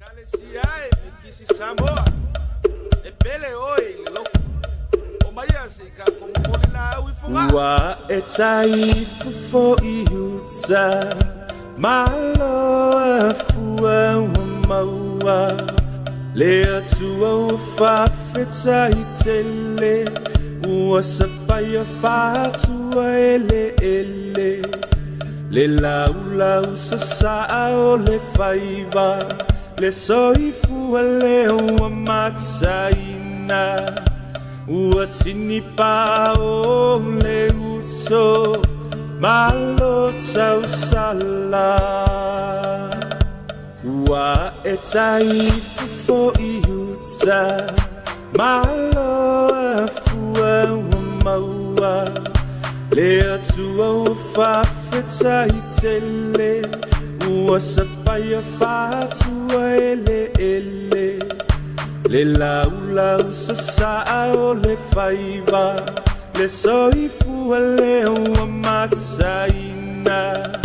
𝚘𝚙𝚢𝚑𝚡𝗏𝚘 Le lau sasa o le whaiva Le soifua leo a matsaina Ua tini pa o le uto Malo tau sala Ua e taifu I uta Malo a fua ua maua Le atua o 𝚘𝚙𝚢𝚪 Ua sapaia whātua ele Le lau sasa o le whaiva Le soifua leo a matsaina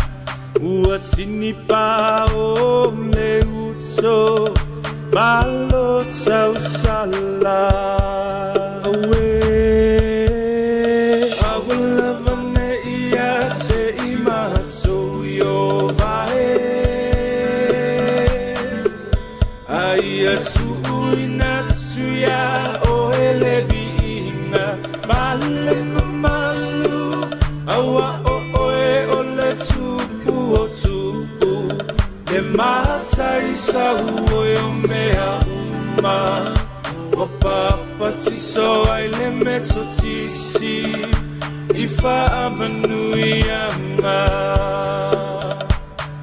Ua tini pa o le uto Malo tau sala So I limit to TC if I'm a new yama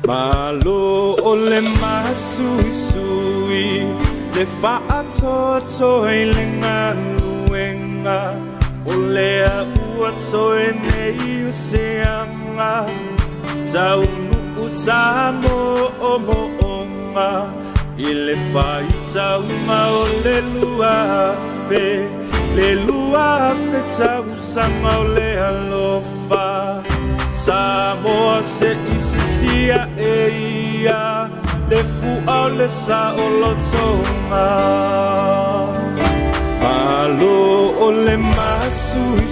Malo ole masui Le fa'ato toilenga luenga Ole a ua toenei useanga Taunu utamo omoonga Ile faita uma ole luafe Le luafe tau sama ole alofa Samoa se isisia eia Le fua ole sa olotonga Alo ole masui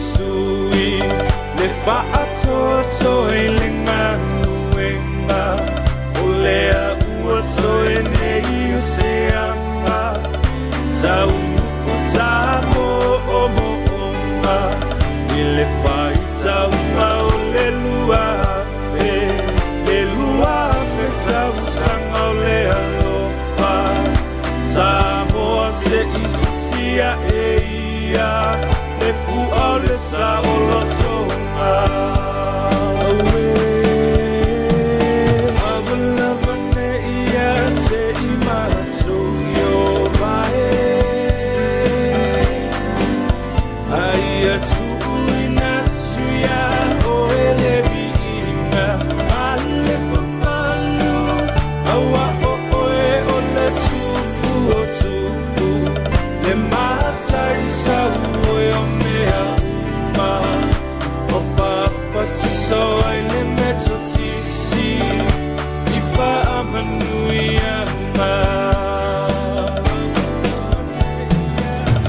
Le fa'ato toilenga luenga Ole a ua toenei useanga Tau utamo omoonga Ile faita uma ole luafe Le luafe tau sanga ole alofa Samoa se isisia eia Le fua ole sa olotonga So I limit to TC if I'm a new yama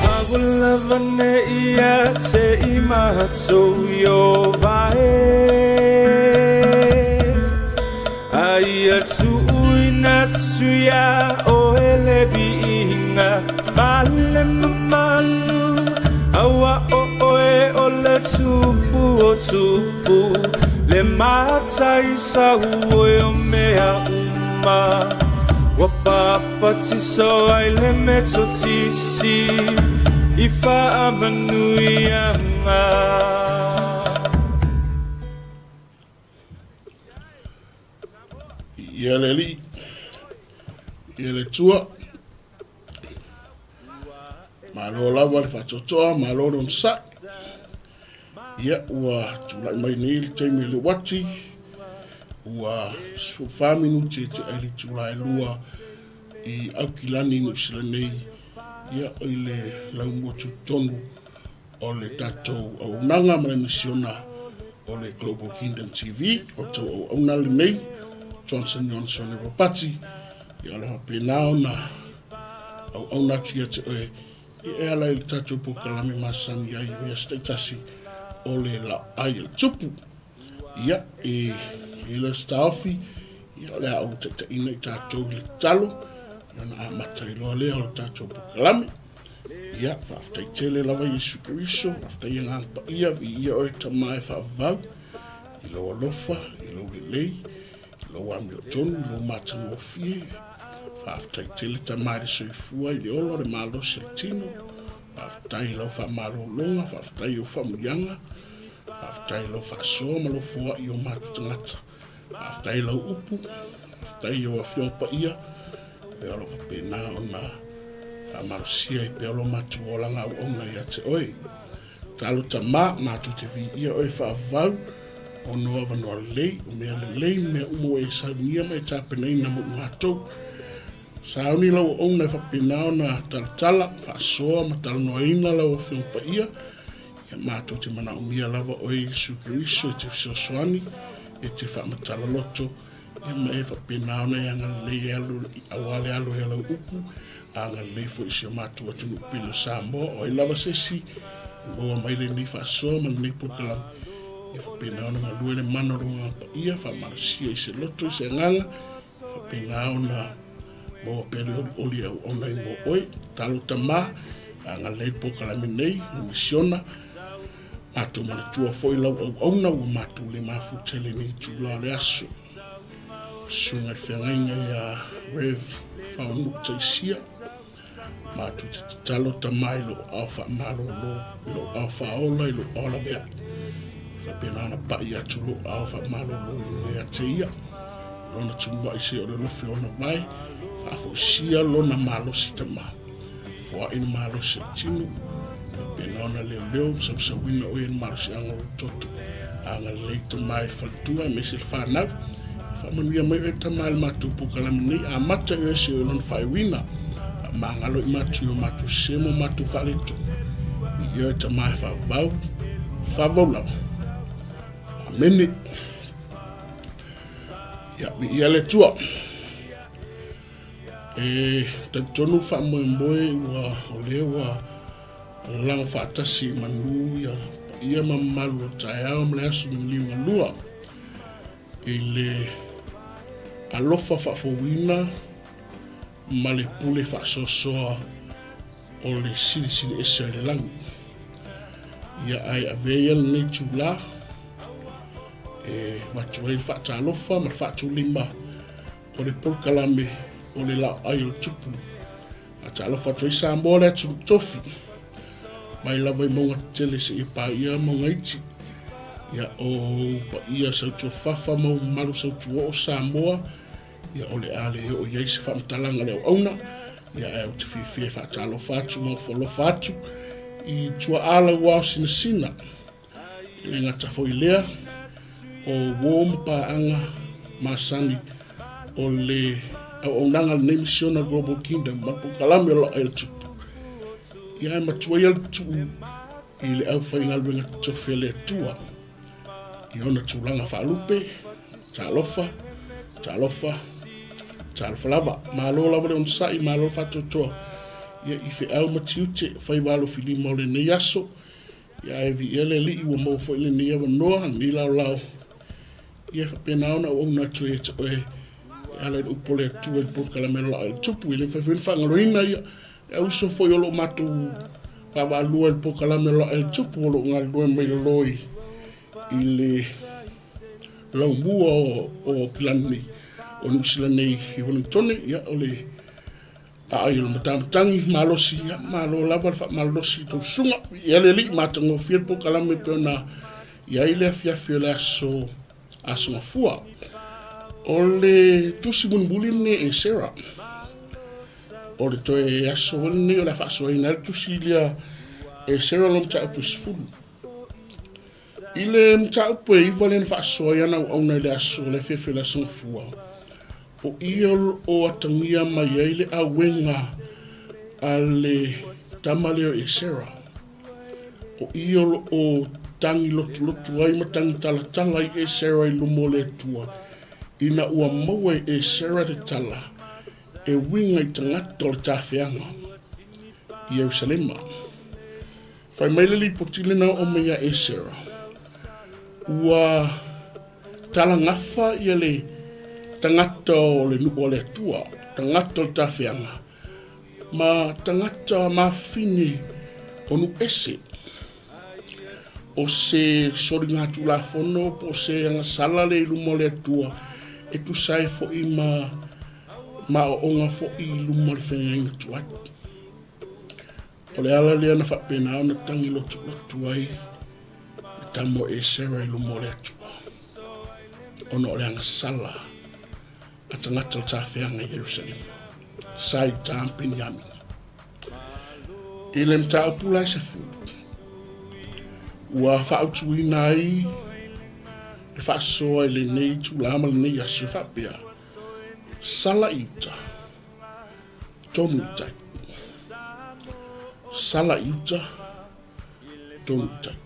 I will love an eia te imatsu yo vae Aia tu inatsuya o elevinga Male mamalu Awa o oe o le tupu o tupu Le matai sa ue o mea uma Wapapa tiso ai le meto tisi Ifa amanui anga Ialeli Iale tua Malo lawa le whatotoa, malo ron sa. Ia ua tulai mai ni le teimi le wati. Ua whaminu te aile tulai lua I aukilani no sila nei. Ia o le laumotu tonu o le tatou au nanga ma le misiona o le Global Kingdom TV. O tau au nale nei, Johnson e Wapati. Ia ole penao na au na tia te oe. E ala i tatou pokalami masani ai ia staitasi o le Laoai A Le Tupu. Ia e le staofi ia ole au te ina i tatou le talo. Ia na amata i loa lea o le tatou pokalami. Ia whaaftai tele lawa Iesu Keriso, whaaftai ia ngāpa ia vi ia oe tamai whaavau. I loa lofa, i loa lelei, i loa ami o tonu, i loa matanu o fie. Whaaftai tele tamai le soifua i le olo le malo se tino. Whaaftai lau whaamaro longa, whaaftai o whaamuyanga. Whaaftai lau whaasoa malo fua i o matu tangata. Whaaftai lau upu, whaaftai o awhiongpa ia. E alo whapena o na whaamarosia i peolo matu o langa au ona ia te oe. Talo ta matu te vi ia oe whaavau. O noa wanoa lei, o mea le lei, mea umo e saunia mai tāpenei na mo mātou. Sauni lau ona e whapenao na talatala, whaasoa ma talanoa ina lau o whiongpa ia. Ia mātou te mana umia lava o Iesu Keriso e te fisosoani, e te whaamatala loto. Ia ma e whapenao na i anga lei alu, awale alu he lau upu, anga lei fo isi o mātou atunu pilo Samoa, o i lava sesi, i moa maile ni whaasoa ma ni pukalami. E whapenao na ngalue le mana runga pa ia, whamarasia i se loto i se nganga, whapenao na moa pere oli au ona i mo oi, talo tamā, ngā lei pokalami nei, misiona, mātou mana tua foi lau au auna, ua mātou le mafu tele ni tūla le aso. Sunga i whiangainga i a Rev Whaunu Taisia, mātou te talo tamā i lo au whaamaro lo au whaola i lo ola vea. Whapenana pa ia tulu au whaamaro lo i lea te ia. Lona tumba i se o le lofi ona mai, whaafosia lona malosi tama. Fua ina malosi tinu, penana leo sawina o ina malosi anga o toto. Anga leita mai whaltua me se whanau. Whamanuia mai e tamai matu pukalami nei, a mata e se o lona whaiwina. Mangalo i matu o matu semo matu whaleto. I e tamai whavau lawa. Amene. Ia ia le tua. Tonu whamoe ua o le ua langa whaatasi manu ia mamalu o taeao mle asu mlinga lua. I le alofa whaafowina ma le pule whaasosoa o le siri ese le langi. Ia ai aveia nei tula. Watu e whaatalofa ma whaatulima o le polkalame o le Laoai A Le Tupu. A talofa toi Samoa le atu tofi. Mai lava i maunga tele se i pa ia maunga iti. Ia o pa ia sautua fafa mau maru sautua o Samoa. Ia o le ale o iei se whamtalanga leo auna. Ia e o te whiwhie whaatalofa atu mau wholofa atu. I tua ala wao sina. Le ngata foi lea. O wom paanga masani o le o nanga le misiona Global Kingdom ma pukalame o Laoai A Le Tupu. Ia e matua ia le tuu i le au whainga luenga tofe le tua. I ona tūlanga whaalupe, talofa lava. Malo lava le onsai, malo whatotoa. Ia i whi au matiute whaiwalo whilima o le nei aso. Ia e vi ele li iwa mau fo ile nei awa noa, ni lau. Ia whapena ona o una tue e te oe. Ala i upole atua i pokalame o Laoai A Le Tupu. Ile whawhine whangaroina ia. E uso fo i olo matu wawalua i pokalame o Laoai A Le Tupu. Olo ngā lua mai loi i le laumua o kilani o nusila nei i Wellington. Ia o le ai o matamatangi malosi ia malo lava malosi tau sunga. Ia le li matango fia pokalame peona ia ile afiafia le aso mafua. O le tusi munbulini e Sarah. O le toe e aso wani o la whaasoa ina le tusi lia e Sarah lo mta upu sifuru. Ile mta upu e iwa le whaasoa iana au na le aso le fefe la sangfua. O ia o atangia mai eile a wenga a le tamaleo e Sarah. O ia o tangi lotu ai ma tangi talatala i e Sarah i lumo le tua. Ina ua maua e Sarah te tala e winga I tangata o le tawhianga I Jerusalema. Whai mai lili potile na o mea e sera. Ua tala ngafa I le tangata o le nuku o le atua, tangata o le tawhianga. Ma tangata ma fini o nu ese. O se sori ngā tula whono, po se anga sala le ilumo le atua, e tu sai fo I ma o onga fo I ilumo le whenga inga tuai. O le ala lea na whapena na tangi lotu tuai, le tamo e sera ilumo le atua. Ono le anga sala, a tangata o tawhianga I Jerusalem. Sai tāmpini amina. I le mta o pula se fu. Ua whaautuina ai, e whaasoa I le nei tūlama le nei asu whapea. Sala iuta, tonu itai. Sala iuta, tonu itai.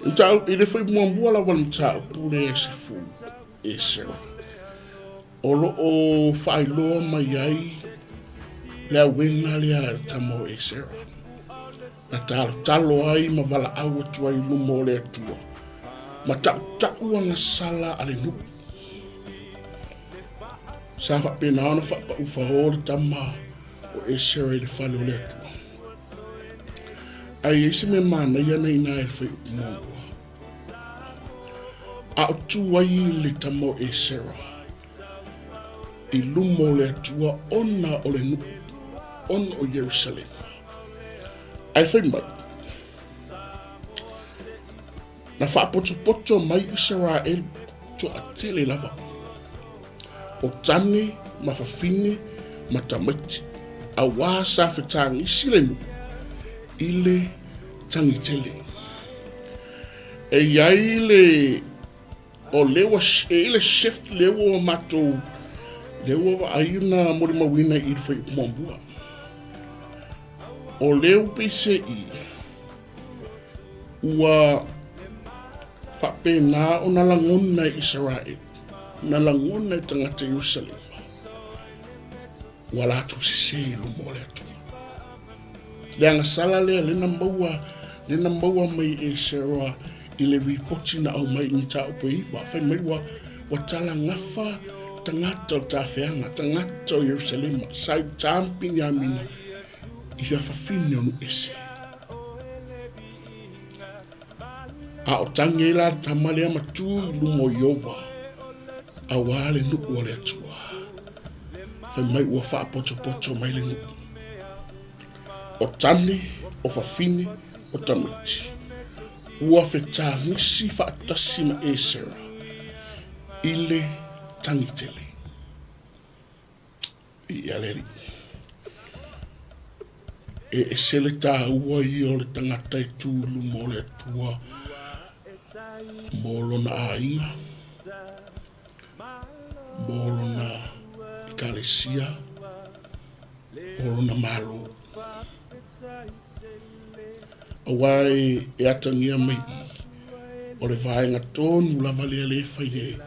Mtau, I le whai muambua la wala mtau pule e se fu, e sera. Olo o whaailoa mai ai, lea wenga lea tamo e sera. Na talo ai ma wala awa tua I lumo le atua. Ma tau anga sala ale nuku. Sa whapena ana whapa ufa hori tama o e sera I le whale o le atua. Ai ese me mana iana ina e whai upumongua. A o tuai le tamo e sera. I lumo le atua ona o le nuku. On o Jerusalem. Ai whai mai. Na whaapoto mai Israel to a tele lava. O tane, ma whawhine, ma tamaiti. A wāsa whetangi silenu. Ile tangi tele. E iai le o lewa ele shift lewa o matou. Lewa wa ayuna morima wina I whai upumambua. O leo pese I ua whapena o nalangona I Israel, nalangona I tangata Jerusalem. Ua latu se ilumo le atu. Leanga sala lea lena maua mai e sera I le ripoti na au mai ni ta upo iwa. Whai mai wa tala ngafa tangata o tawhianga, tangata o Jerusalem, sai tāmpini amina. I fia whawhine onu ese. A o tangi la tamalea matu I lumo Iova. A wale nuku o le atua. Whai mai ua whaapoto mai le nuku. O tane, o whawhine, o tamiti. Ua whetā nisi whaatasi ma e sera. Ile tangitele. I aleri. E sele tā ua I o le tangata I tūlu mo le atua. Molo na ainga. Molo na ikalesia. Molo na malo. Awai e atangia mai I. O le vaenga tonu lava lea le whai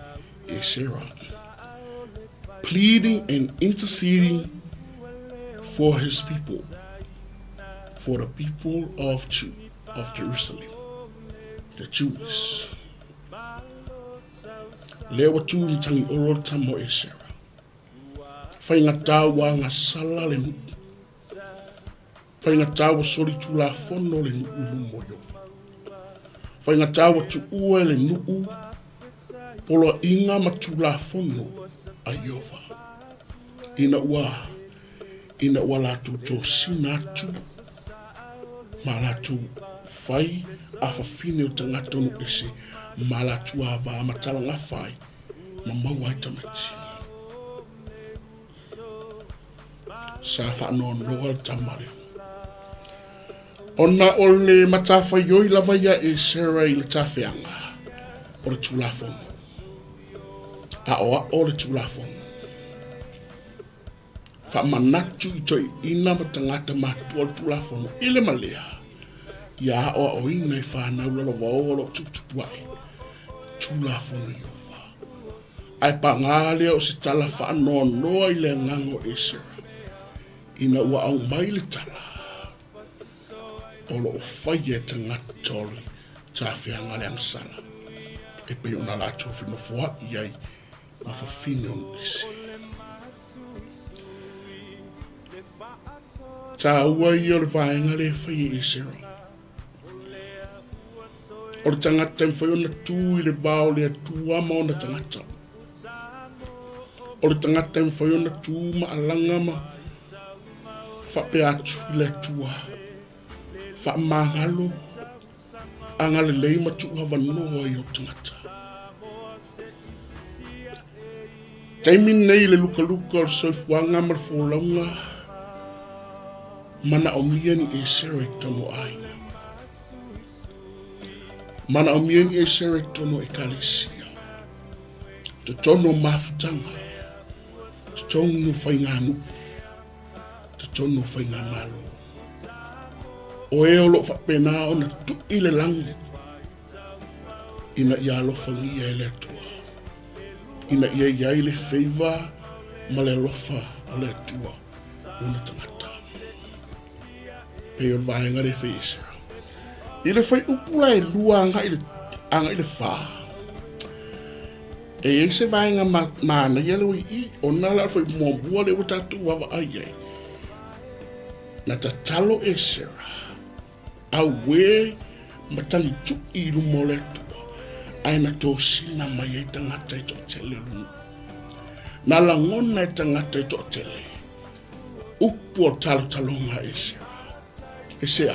e sera. Pleading and interceding for his people. For the people of Jerusalem, the Jews. Lewa tu tangi oro tamo e sera. Whainga tawa ngā sala le nuku. Whainga tawa sori tu la whono le nuku lumo Iova. Whainga tawa tu ua le nuku. Polo inga ma tu la whono a Iova. Ina ua la tu to sinatu. Ma la tu whai a whawhine o tangata onu ese. Ma la tu a wā matala ngā whai. Ma maua I tamati. Sa whaanoa noa le tamare. Ona o le matawhai yoi lava ia e sera I le tawhianga. O le tūlafono. A o le tūlafono. Whamanatu I toi ina ma tangata mātua le tūlafono. I le malea. Ia o ina I whanau lalo wao lo tuputupu ai. Tūlafono Iova. ai pangale o se tala whaanoa i le ngango e sera. Ina ua au mai le tala. O lo o whai e tangata toli ta whianga le angsala. E pe ona la tofi no fua iai ma whawhine on isi. Ta ua i o le vaenga le whai e sera. O le tangata im whai ona tū i le vao le atua ma ona tangata. O le tangata im whai ona tū ma alanga ma whape atu i le atua. Wha mangalo anga le leima tu wanoa i o tangata. Taimi nei le luka o le soifuanga ma le wholaunga mana o miani e serek tono aina. Mana o miani e serek tono e kalesia. To tono mafutanga. To tono whainganu. To tono whaingamalo. O e o lo whapena o na tu i le langi. Ina ia alofa ngia e le atua. Ina ia i le feiva ma le alofa o le atua. Una tangata. Peo vaenga le feisa. I le fai upula e lua anga i le wha. E se vaenga maana ia le i o nala fai muambua le utatu wawa ai ai. Na tatalo e sera. Awe matangi tu i lumo le tua. Aina tō sina mai e tangata i tō tele lunu. Na langona e tangata i tō tele. Upu o talonga e sera. E sea,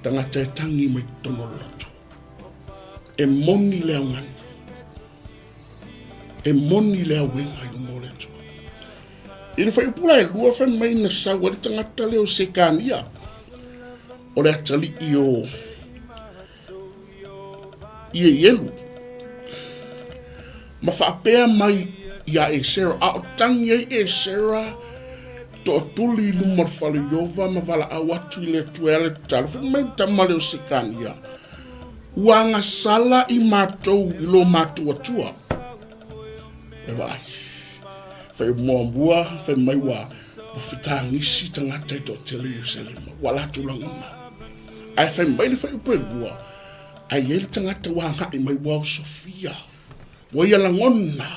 tangata e tangi mai tono loto. E moni lea ngani. E moni lea wenga i lumo le tua. I le fai upula e lua whan mai na sawa le tangata leo se kania. O le atali i o ielu. Ma whaapea mai ia e sera. A o tangi e sera to tuli lumar whale iova ma wala awatu i le tuele tala. Mai tamale o sikania. Uanga sala i mātou i lo mātou atua. E vai. Whai moambua, whai mai wa. Whitangisi tangata i to tele i selema. Wala tulangona. Ai whai mai le whai upe lua. Ai ele tangata wanga i mai wau Sofia. Wai alangona.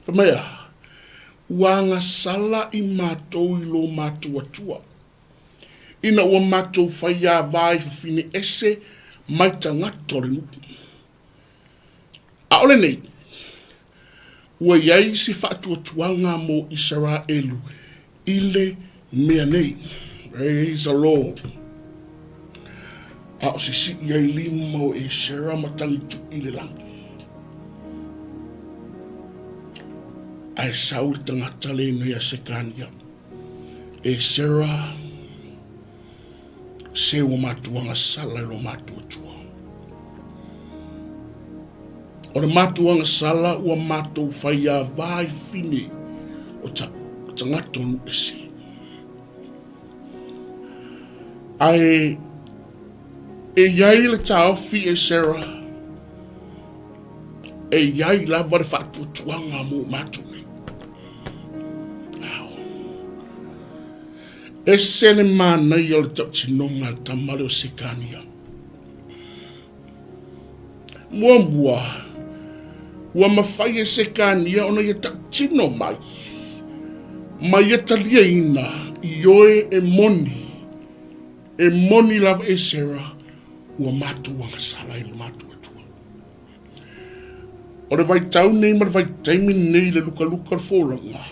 Pamea. Wanga sala i mātou i lo mātou atua. Ina ua mātou whai a vai fine ese mai tangata le nuku. A ole nei. Ua iai si whaatua tuanga mo Israelu. Ile mea nei. Praise the Lord. A o sisi iai lima o e sera matangi tu i le langi. Ai sauli tangata le nei a sekania. E sera se ua matuanga sala lo matua tua. O le matuanga sala ua matou whai a vai fine o tangata nu ese. Ai e iai le taofi e sera. E iai lava le whaatuatuanga mo matou nei. E sene mana i o le tautinonga le tamale o sikania. Mua ua mawhai e sikania ona i tautino mai. Mai e talia ina i oe e moni. E moni lava e sera ua matuanga sala i le matua tua. O le vai tau nei ma le vai taimi nei le luka le fōlanga.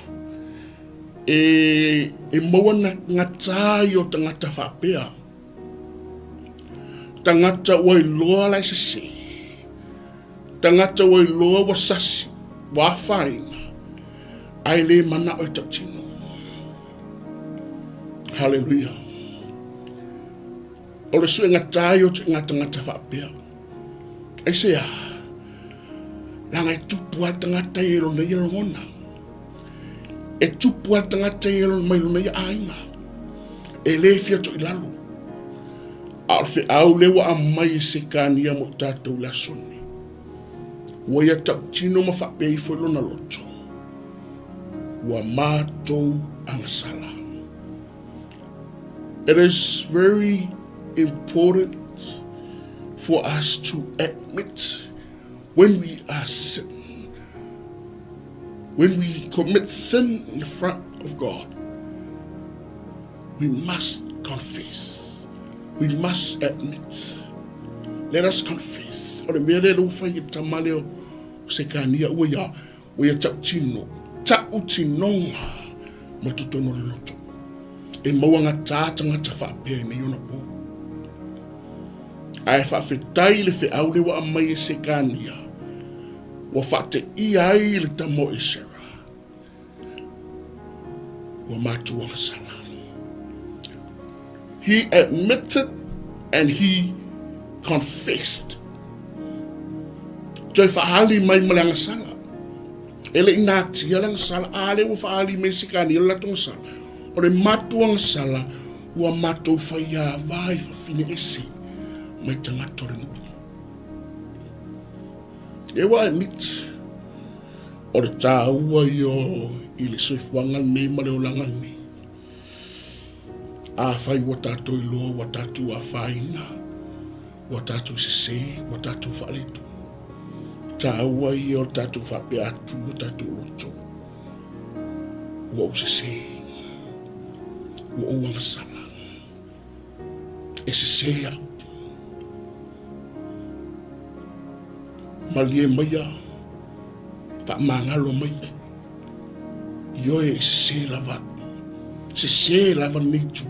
E maua na ngatai o tangata whapea. Tangata ua i loa lai sase. Tangata ua i loa wa sasi, wa whaina. Ai le mana o i tautino. Hallelujah. O le sue ngatai o tangata whapea. E sea, langa i tupu a tangata i ero nei ero ngona. E tupu a tangata i ero mai luna i ainga. E le fia to i lalu. A o fe au lewa a mai se kania mo tātou la soni. ua ia tautino ma whapei foi lona loto. Ua mātou angasala. It is very important for us to admit when we are sin. When we commit sin in the front of God, we must confess. We must admit. Let us confess. O le mea lo fai ki tamaleo se kania ua tautino. Tautinonga ma tutono le loto. E mauanga tātanga ta whapea me yona pō. Ai whawhetai le whiaule wa amai e se kania. Wa whate I ai le tamo e sera. Wa mātuanga sala. He admitted and he confessed. Toi whahali mai malanga sala. Ele ina tia lang sala. Ale wa whahali me se kania la tonga sala. O le mātuanga sala. Ua mātou whaia vai whawhine ese. Mai tangata re nuku. E wa admit. O le tā ua I le soifuanga me ma le olanga me. A whai wa tātou I loa, wa tātou a whaina. Wa tātou se, wa tātou whaaletu. Tā ua o tātou whape atu, o tātou roto. Ua o se. Ua o wangasala. E se au. Malie maia. Pa mangalo mai. Ioe se lava. Se lava nitu.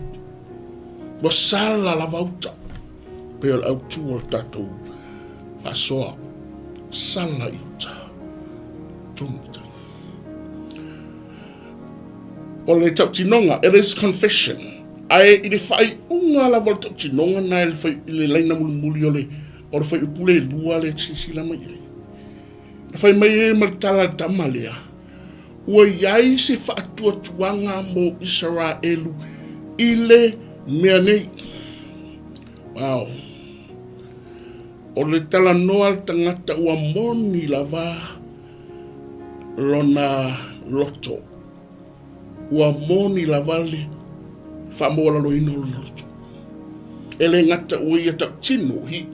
Wa sala lava uta. Peo au tu o tatou. Fa soa. Sala uta. Tumita. O le tautinonga, it is confession. Ai I le whai unga lava le tautinonga na le whai I le laina mulimuli o le whai upule lua le tisila mai ele. Le whai mai e maritala tamalea. Ua iai se whaatuatuanga mo Israelu I le mea nei. Wow. O le tala noa le tangata ua moni lava lona loto. Ua moni lava le whamola loino lona loto. Ele ngata ua ia tautino. He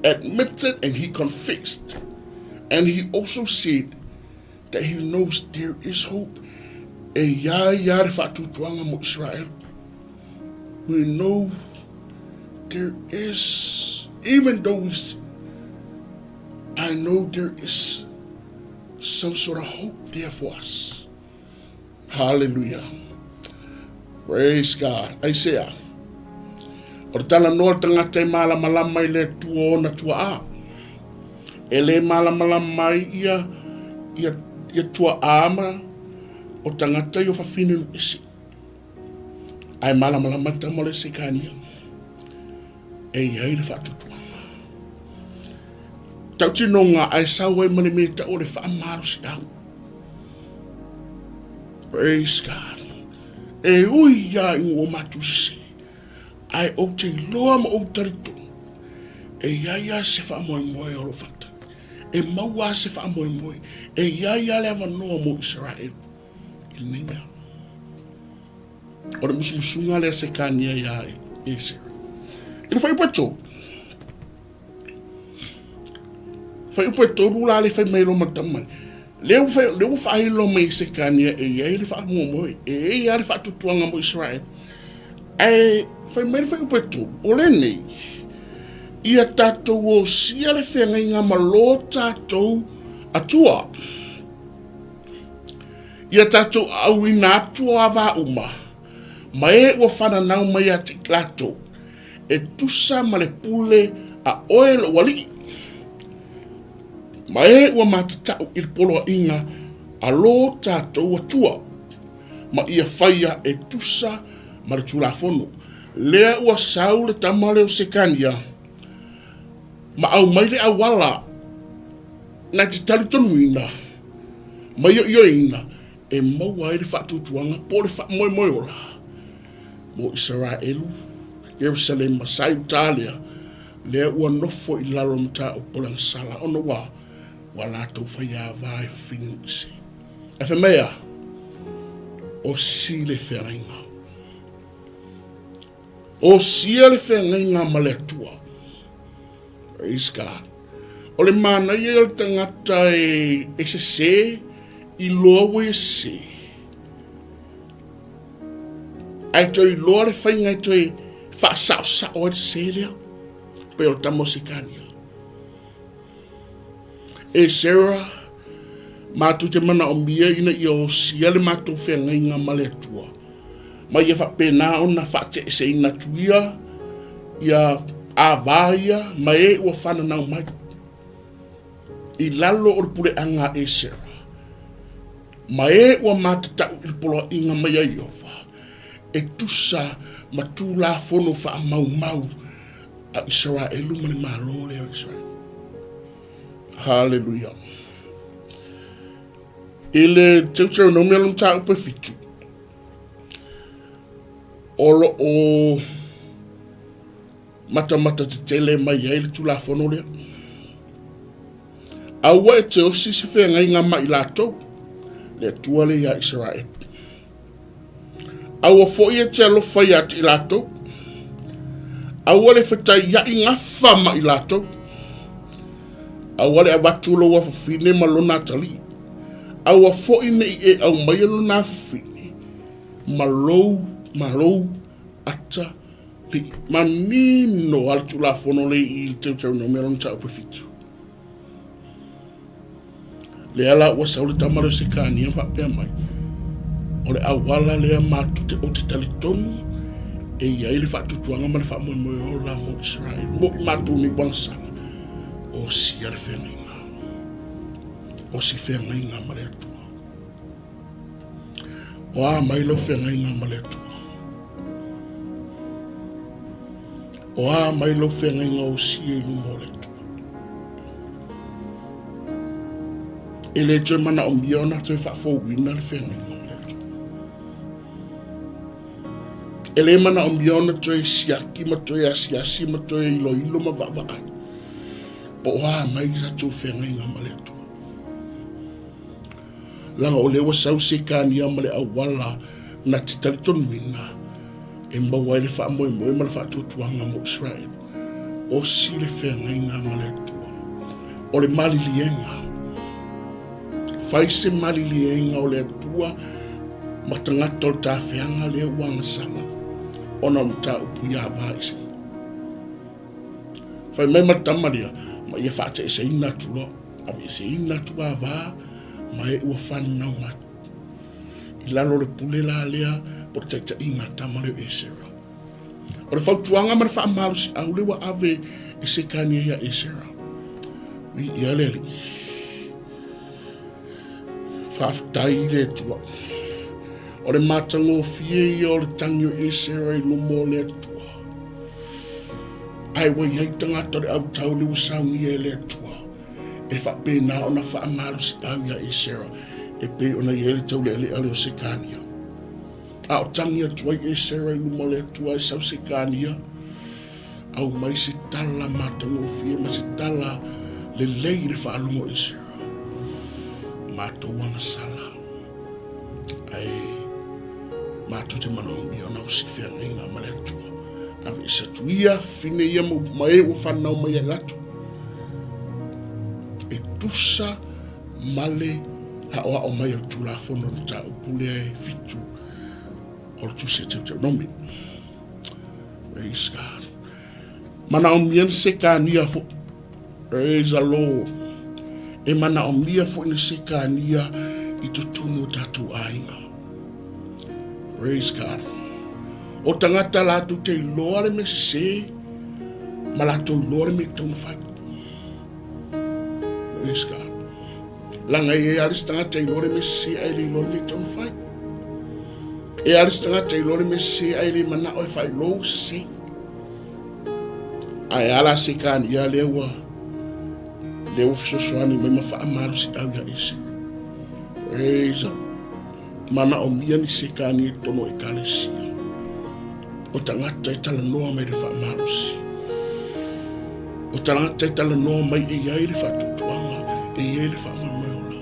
admitted and he confessed. And he also said that he knows there is hope. E ia re whaatutuanga mo Israel. We know there is, even though we sin, I know there is some sort of hope there for us. Hallelujah. Praise God. Isaiah. O le tala noa tangata I malamalama I le tua ona tua a. E le malamalama ia tua ama o tangata I o whawhine nu isi. Ai malamalama tamo le sekania. E iai le whaatutuanga. Tautinonga ai sawa I mani me ta o le whaamaro si au. Praise God. E ui ia ingo matu si. Ai o te loa ma o tarito. E ia se whaamoe o lo whata. E maua se whaamoe. E ia le awanoa mo Israel. I nei mea. O le musumusunga le se kania ia e se. I le whai upato. Whai upato rula le whai mailo matamai. Leu whai lo mai se kania e ia le whaamoe. E ia le whaatutuanga mo Israel. E whai mai le whai upato. O le nei. Ia tātou o sia le whenga ngā malo tātou atua. Ia tātou au I nā atua awa uma. Ma e ua whananau mai a te klato. E tusa ma le pule a oe lo wali. Ma e ua matatau I le polo a inga a lo tātou atua. Ma ia whaia e tusa ma le tulafono. Lea ua sau le tamale o sekania. Ma au mai le awala na te tali tonu ina. Ma yo ina e maua e le whaatutuanga po le whaamoe ola. Mo Israelu, Jerusalem, Masai Italia, lea ua nofo I lalo mta o polang sala ono wa wala tau whaia vai whini isi. E wha mea, o si le whengainga. O si le whengainga ma le tua. Praise God. O le mana i el tangata e se i loa e se. Ai toi loa le whainga ai toi whaasao e se lea. Pe o tamo sikania. E Sarah, mātu te mana o mia ina i o sia le mātu whengainga ma le tua. Ma ia whapena o na whate se ina tuia, ia āvāia, ma e ua whananau mai. I lalo o le pule anga e Sarah. Ma e ua mātatau i le polo inga mai a Iova. E tusa ma tū la fono wha mau mau a Israelu ma le malo le a Israel. Hallelujah. Ele 𝚟𝚑𝚙𝚢𝚛 lum ta upe fitu. Olo o mata te tele mai ele tu la fono le. Awa e te osi se whenga inga mai lato le tua le ia Israel. Awa fo ia te alofa ia te lato. Awa le whetai ia inga wha mai lato. Awa le awatulo wa fafine malona tali. Awa fo ine e au mai alona fafine. Malou ata li manino al tu la fono le i 𝚟𝚑𝚙𝚢𝚛 lum ta upe fitu. Le ala wa sauli tamaro se kania fa pe mai. O le awala le matu te o te talitonu e ia ile fa tutuanga ma le fa mo o la mo Israel. Mo matu ni wansala. O si al whengainga. O si whengainga ma le tua. O a mai lo whengainga ma le tua. O a mai lo whengainga o si e lu mo le tua. E le tue mana o miona tue whafowina le whengainga ma le tua. E le mana o miona tue siaki ma tue asiasi ma tue ilo ma vavaai. Po wa mai sa tu whengainga ma le tua. Langa o lewa sau se kania ma le awala na te talitonu wina. E mbawa le wha moe ma le wha tutuanga mo Israel. O si le whengainga ma le tua. O le malilienga. Fai se malilienga o le tua. Ma tangata o ta whenga le wanga sala. Ona mta upuya vaisi. Fai mai matamaria. Ma ia whaate e se ina tulo, awe e se ina tua wā, ma e ua whanau matu. I lalo le pule la lea, po te taita inga tamale e Sarah. O le whautuanga ma le whaamaru si au lewa ave e se kania ia e Sarah. Wi ia le li. Whaafitai le tua. O le matango fie ia o le tangio e Sarah i lumo le tua. Ai wa ia tangata le au tau le wasaungi e le tua. E whapena o na whaamaru si au ia e Sarah. E pe o na i ele tau le ale o se kania. A o tangia tuai e Sarah i lumo le tua e sau se kania. Au mai se tala matango fie, ma se tala le lei le whaalungo e Sarah. Mato wanga sala. Ai, mato te manongi o na o si whea inga ma le tua. Ave sa tuia fine ia mo mai o whanau mai alatu. E tusa male ha o mai al tula fono na ta upule fitu o tu se 𝚟𝚑𝚙𝚢𝚛. Praise God. Mana o mia se kania fo. Praise the Lord. E mana o mia fo ni se kania i tutunu tatu ainga. Praise God. O tangata la tu te loa le me se, ma la tu loa le me tonu whai. Praise God. Langa e alis tangata i loa le me se, ai le loa le me tonu whai. E alis tangata i loa le me se, ai le mana oi whai lo se. Ai ala se kan ia lewa fisosoani mai ma wha amaru si au ia ese. Praise God. Mana o mia ni se kan i tono e kalesia. O tangata i tala noa mai le whaamarusi. O tangata i tala noa mai e iai le whatutuanga e ele fa mamola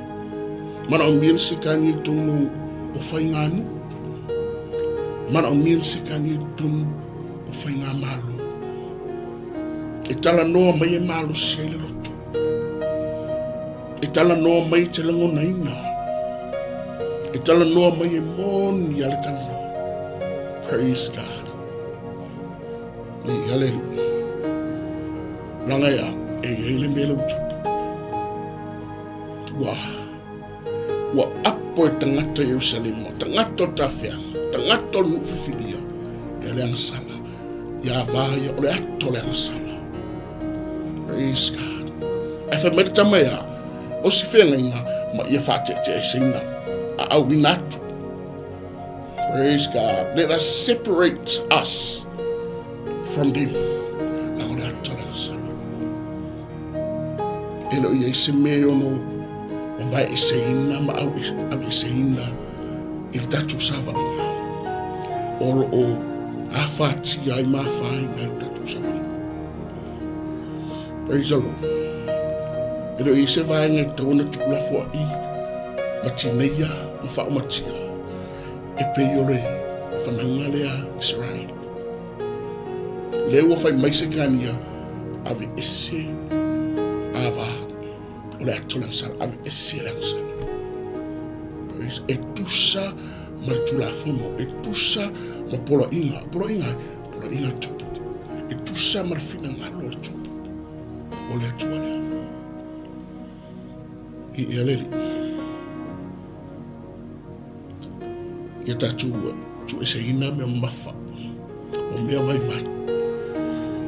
mana o mien sikani tunu o fainganu mana o mien sikani tunu o fainga malo e tala noa mai e malo sele lotu e tala noa mai te lango naina e tala noa mai e mon yale tano. Praise God. Ni hallelujah. Langa ya e hele mele utupu. Wa apo e tangata Yerusalema, tangata tafianga, tangata nufifilia, ya le sala, ya vaya ole ato le sala. Praise God. E fa merita maya, o si fenga inga, ma ia fate te e sina, a au inatu. Praise God. Let us separate us from them. Na ole ato le sala. Elo ia se me ono o vai e se ina ma au e se ina il tatu savaringa o afati ai ma fai na tatu savaringa. Praise the Lord. Elo ia se vai ngai tona tula fo i matineia ma fa matia e pe ole fananga lea Israel. Leo fai mai se kania ave ese ava ole atolang sal ave eselang sal. E tusa martula fomo e tusa ma polo inga tupu e tusa marfina ngalo tupu ole atuale i eleli ia tatu tu eseina me mafa o mea vai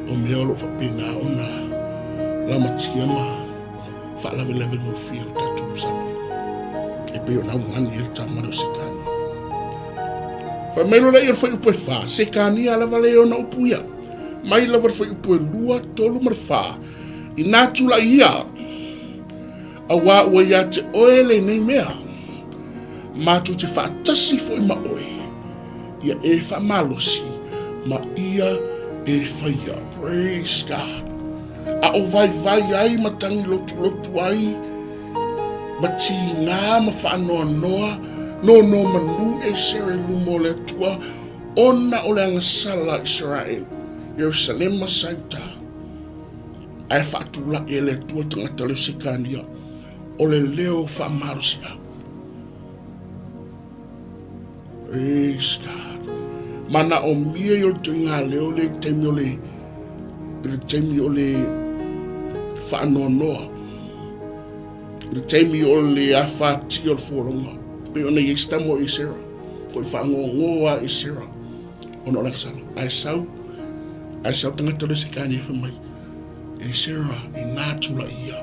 o mea lo fa pena ona la matia ma fa la vele no feel tatu sabe e pe ona ngani el tamaro sekani fa melo la ir fa upo fa sekani ala vale ona upuya mai la fa upo lua tolu marfa inatu la ia awa wa ya te oele nei mea ma tu te fa tasi fo ma oe ia e fa malosi ma ia e fa ia. Praise God. A o vai ai matangi lotu ai mati ngā mawha noa no manu e sere lumo le tua ona o le angasala Israel Yerusalema saita ai whaatula e le tua tangata le sikania o le leo wha marusia. Praise God. Mana o mia yo tuinga leo le temi o le whaanoa. Le temi o le awhati o le whoronga. Pe ona i stamo i sera. Ko i whaangongoa i sera. Ona o laksana. Ai sau tangata le sikani e whamai. E sera i nātula ia.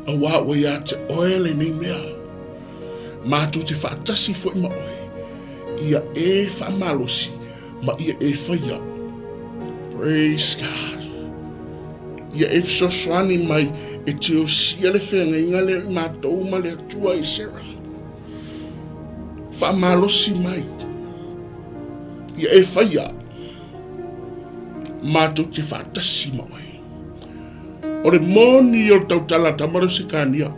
A wāua ia te oele nei mea. Mātu te whaatasi fo i ma oe. Ia e whaamalosi. Ma ia e whaia. Praise God. Ia e fisoswani mai e te o sia le whenga inga le mātou ma le atua i sera. Whaamalosi mai. Ia e whaia. Mātou te whaatasi ma oe. O le moni o tautala tamaru sikania.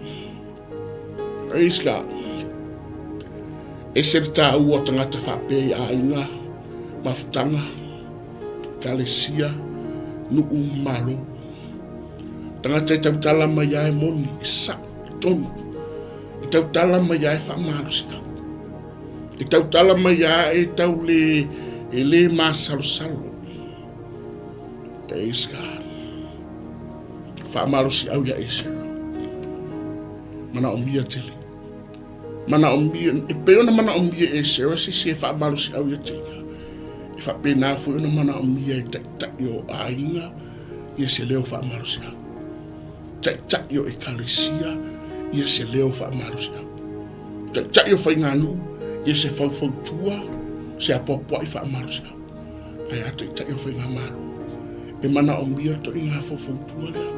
Praise God. E serta ua tangata whapei a inga. Mafutanga. Kalesia. Nuu malo. Tangata i tautala mai ai moni. Isa. Tonu. I tautala mai ai whamaru sikau. I tautala mai ai tau le masalo. Praise God. Whaamaru si au ia e sera. Mana ombia tele. Mana ombia, e peona mana ombia e sera se whaamaru si au ia tele. E whapena fu ona mana ombia e tak yo a inga, ia se leo whaamaru si au. Tak yo e kalesia, ia se leo whaamaru si au. Tak yo whainganu, ia se whautua, se apopua i whaamaru si au. Ai a tak yo whaingamaru. E mana ombia to inga whautua lea.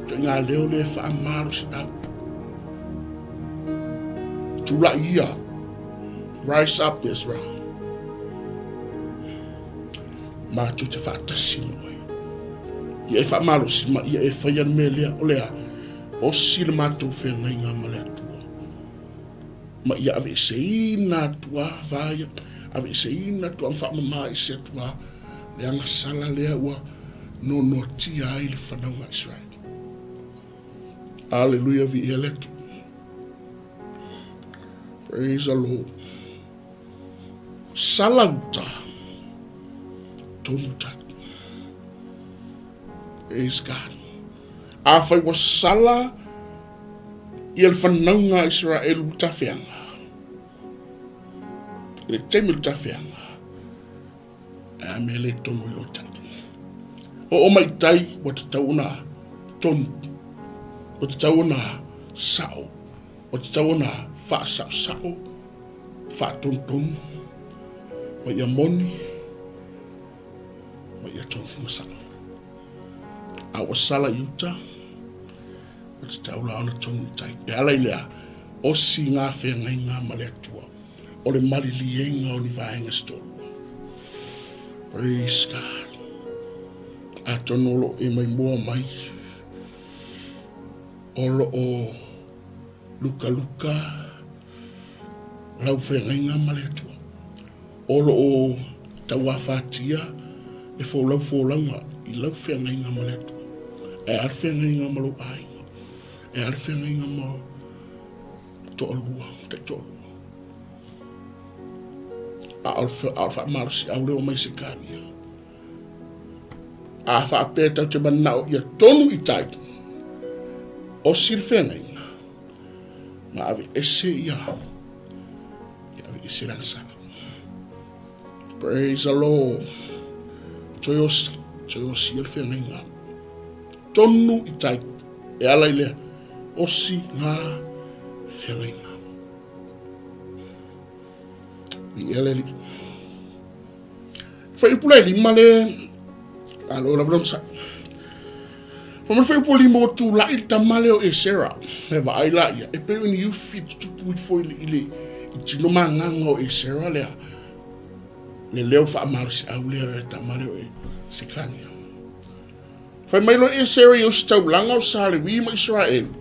Ngā leo le whaamaru si au. Tula ia. Rise up Israel. Mātu te whaatasi moe. Ia e whaamaru si ma ia e whaian me lea o lea. o sile mātou whenga inga male atua. Ma ia ave se ina atua vaya, ave se ina atua mwhamama i se atua, le anga sala lea ua no no tia ai le whanaunga Israel. Hallelujah vi eletu. Praise the Lord. Salauta tonu tatu. Praise God. Awhai wa sala i el whanaunga Israel utawhianga. Le teimi utawhianga. A me le tonu ilo tatu. O mai tai wa te tauna tonu. Wa te tauna sao. Wa te tauna wha sao sao. Wha tonu tonu. Ma ia moni. Ma ia tonu masao. A wa sala iuta. O te taula ana tonu i tai. E ala ilea, o si ngā whenga i ngā male atua. O le mali lienga o ni vaenga stolua. Praise God. A tonolo e mai mua mai. Olo o luka luka. Lau whenga i ngā male atua. Olo o taua whatia. E fo launga i lau whenga i ngā male atua. E ar whenga i ngā malo ai. E ar whenga i ngā malo to'alua, te to'alua. A alfa marasi au leo mai se kania. A wha apeta te manao ia tonu i tai. O sir whenga i ngā. Ma ave ese ia. Ia ave ese rangsana. Praise the Lord. Toi o sir whenga i ngā. Tonu i tai. E ala i lea. Osi ngā whenga. I ele li. Whai upula e lima le. Alo la vlam sa. Whaman whai upula lima o tū lai ta male o e sera. Me wa ai la ia. E peo ni you fit tupu i fo ili. I tino ma nganga o e sera lea. Le leo wha amaru si au lea e ta male o e sikania. Whai mailo e sera i o si tau langa o sale wima Israel.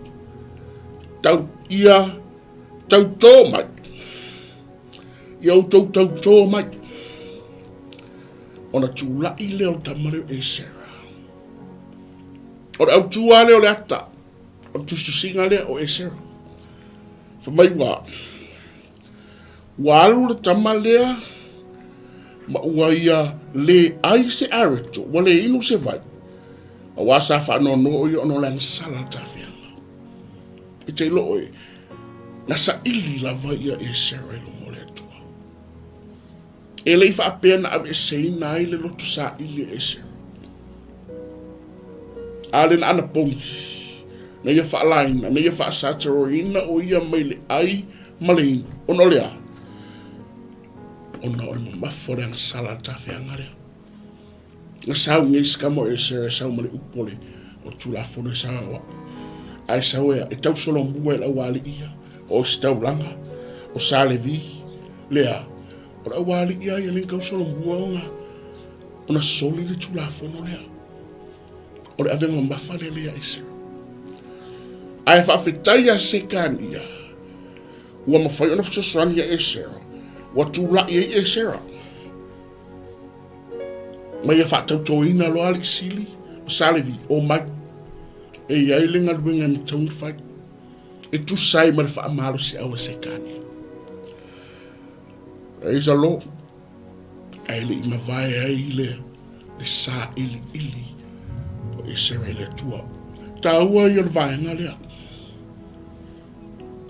Tau ia, tau tō mai. Iau tau tō mai. Ona tūla i leo tamareo e sera. Ona au tūa leo le ata. Ona tustusinga leo o e sera. Whamai wā. Walu le tamalea. Ma ua ia le ai se areto. Wale inu se vai. A wasa whanono o i ono le sala tawhia. I te ilo oe, na sa ili la vai ia e sera ilo mole atua. E lei wha apea na ave e seina ai le loto sa ili e sera. Ale na ana pongi, na ia wha alaina, na ia wha asataroina o ia mai le ai malein, ono lea. Ona ore mamafore ang sala tawhianga lea. Na sau ngai skamo e sera sau male upole, o tula fone sa wa. Ai sawe e tau solo mbua e la wali ia. O si tau langa. O sa le vi. Lea. O la wali ia i aling kau solo mbua o nga. O na soli le tula fono lea. O le avenga mafale lea isi. Ai whawhitai a sekan ia. Ua mawhai ona fusosrani ia esera. Ua tula ia i esera. Mai a whatau toina lo ali sili. O sa le vi. O mai. E iai le ngaluenga ni taungi whai. E tu sai ma le wha amaro si awa se kani. Praise the Lord. Ai le ima vai ai le sa ili ili. O e sera le tua. Ta ua i al vaenga lea.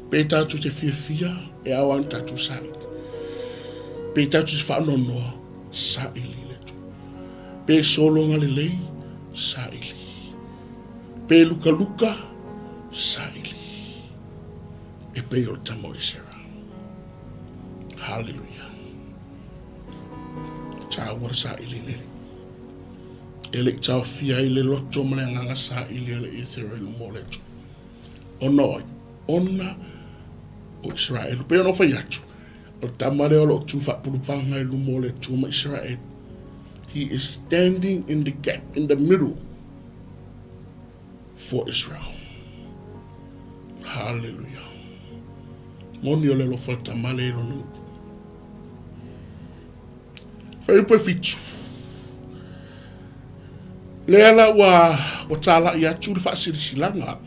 Pe tatu te fia fia e awan tatu sai. Pe tatu te wha nonoa sa ili le tua. Pe solo nga le lei sa ili. Pe luka luka, saili. E pe o tamo i sera. Hallelujah. Cha wara saili lele. Ele chao fia ile loto mle nganga saili ele i sera ilu mole tu. Onoi, ona o Israel. Pe ono fayatu. O tamare o lo tu fa pulupanga ilu mole tu ma Israel. He is standing in the gap, in the middle. For Israel. Haleluia. Moni o le lo falta male lo no. Fai po fitu. Le ala wa tala ia tu fa silanga.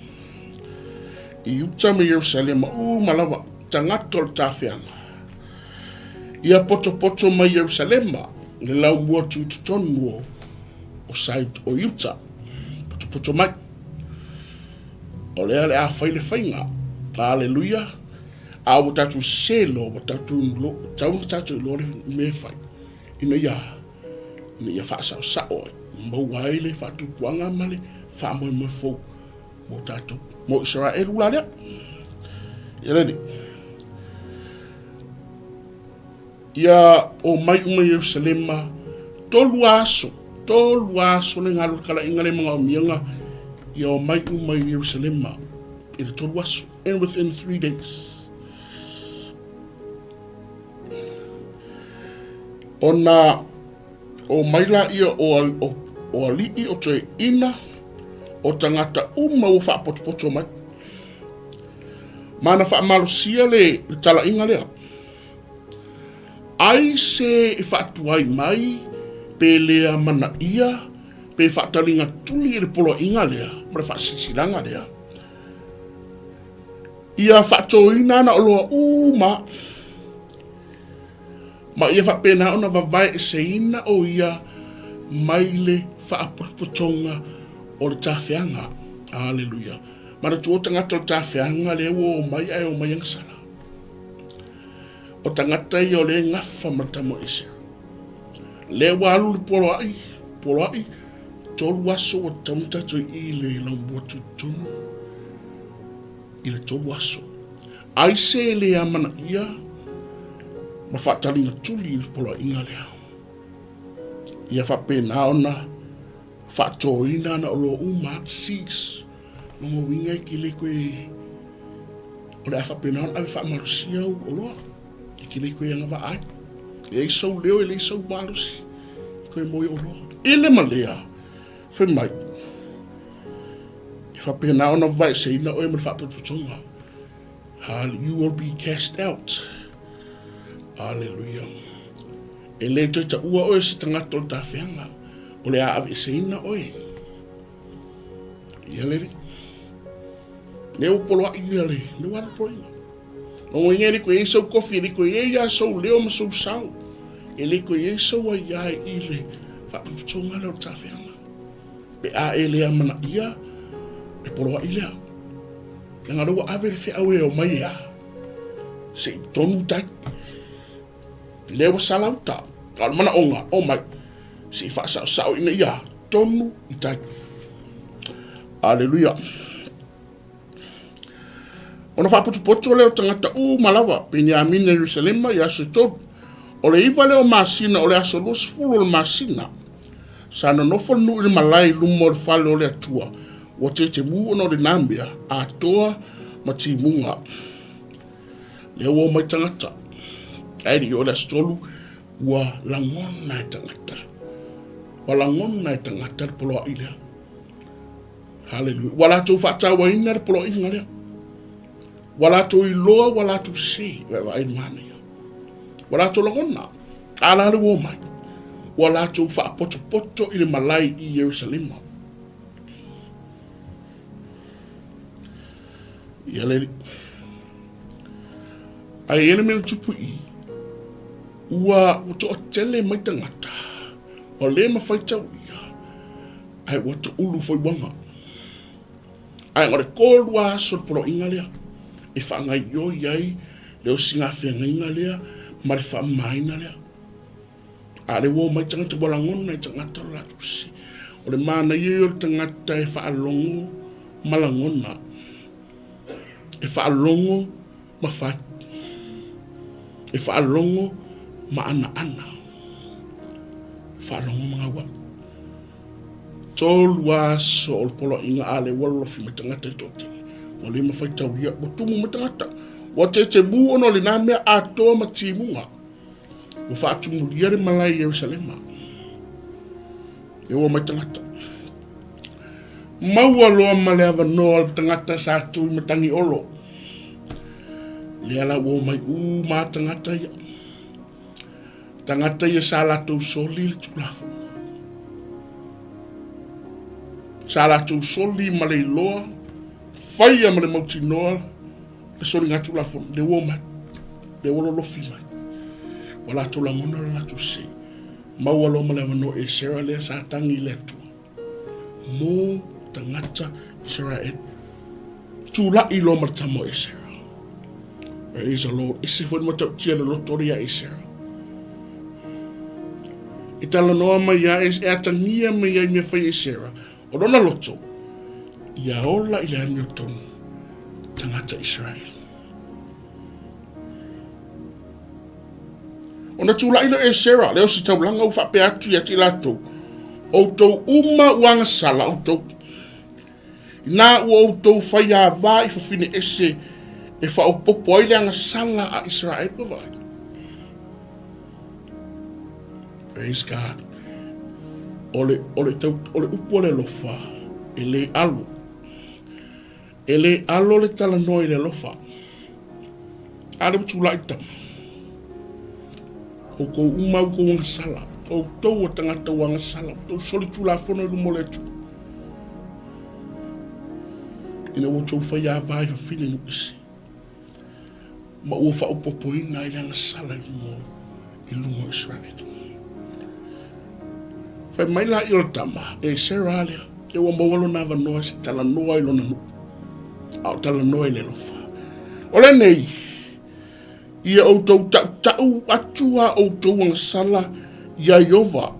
I uta me Yerusalem malawa tangatol tafianga. Ia poto mai Yerusalem le lau mua tu tonu o site o Utah. Poto mai. O le ale a fainga. Hallelujah. A o tatu selo, o tatu lo, tatu lo me fai. Ina ia fa sao. Mawai le fa tu puanga male, fa mo fo. Mo tatu. Mo Israel ula lea. Ia ni. Ia o mai uma Yerusalem tolu aso le ngalo kala ingale mga mianga. Ia o mai uma Yerusalem ila tolu aso. And within 3 days. Ona o maila ia o alii o te ina o tangata uma o wha poto mai. Mana wha malusia le tala inga lea. Ai se e wha tuai mai pe lea mana ia pe wha talinga tuli le polo inga lea. Mara wha sisilanga lea. Ia wha toina na oloa uma. Ma ia wha pena ona wawai e se ina o ia maile wha potonga o le tawhianga. Hallelujah. Mana tuo tangata o tawhianga le o mai ai o mai angasara. O tangata i o le ngafa matamo ese. Le walu le polo ai, tolu aso o tamutato i le lambua tutunu. I le tolu aso. Ai se le amana ia, ma whatalinga tuli i le polo inga lea. Ia whapena ona, whatoina na olo uma, sis. Nongo winga ki le koe, o le a whapena ona, awe whamarusia o loa. Ki le koe anga wa ai. Le isau leo, le isau marusi. Koe moi o loa. Ele malea, whe mai. I whapena ona vai se ina oe mara whapaputonga. You will be cast out. Hallelujah. E le ta ua oe si tangata o ta whianga. O le a awe se ina oe. Ia le. Ne upolo a ia le. Ne wara poinga. No inga li koe esau kofi, li koe ia sau leo ma sau sau. E li koe esau a ia i le. Whapaputonga leo ta whianga. Pe a e le amana ia. E polo a ilea. Le ngā rua awe whi awe o mai ea. Se i tonu tai. Lewa salauta. Ka mana onga o mai. Se i whaasau sao ina ia. Tonu i tai. Hallelujah. Ona whaputu leo tangata malawa. Pini a mina Jerusalema i aso tonu. O le iwa leo masina o le aso los fulu le masina. Sana nofo nu ili malai lumo le fale o le atua. O te mu ono le nambia a toa ma timunga. Le o mai tangata. Airi o le stolu ua langona e tangata. Wa langona e tangata le polo ilea. Hallelujah. Wala tau whatawa ina le polo inga lea. Wala tau iloa, wala tau se. Wewa ai mani. Wala tau langona. Ala le o mai. Wala tau whapoto ile malai i Yerusalema. Ia le ai ene mele tupu i ua uto o tele mai tangata o le mawhaitau ia ai wata ulu foi wanga ai ngore kōrua aso polo inga lea e whaangai yo iai leo singa whianga inga lea ma le wha maina lea a le wo mai tangata wala ngona i tangata latu si o le mana i o tangata e wha alongo malangona e whaalongo ma whai. E whaalongo ma ana. Whaalongo mga wai. Tolu aso o polo inga ale walofi me tangata i toti. O le ma whai tauria o tumu me tangata. O te mu ono le nā mea atoa ma timunga. O whaatumu liare malai Yerusalema. E o mai tangata. Maua loa male ava noa tangata sa tui me tangi olo. Le ala wo mai ma tangata ia. Tangata ia sa latou soli le tulafu. Sa latou soli ma le iloa. Faia ma le mautinoa. Le soli ngā tulafu. Le wo mai. Le wololofi mai. Wala tulangona la latou se. Maualo ma le mano e sera le sa tangi le atua. Mo tangata Israel. Tula ilo martamo e sera. Praise the Lord. Isi fo mo tau tia le lotoria e sera. I tala noa mai ia e atangia mai ia me fai e sera. O rona loto. Ia ola i le Hamilton. Tangata Israel. Ona tula ilo e sera. Leo si tau langa ufa pe atu ia ti lato. O tau uma wanga sala o tau. Nā ua o tau fai a vai fa fine ese. E fa o popo ai le anga sala a Israel pa vai. Praise God. Ole upo le lofa. E le alo. E le alo le tala noi le lofa. Ale utula itam. O ko uma ko wanga sala. O tau o tangata wanga sala. O tau soli tula fono ilu mole tu. Ina o tau fai a vai fa fine nu isi. Ma ua fa upopoina i langa sala i lungo Israel. Fai mai la i o tama, e seralia, e ua mawalo na vanoa si tala noa i lona nu. Au tala noa i le lofa. Ole nei, ia o tau tau atua o tau wanga sala ia Iova.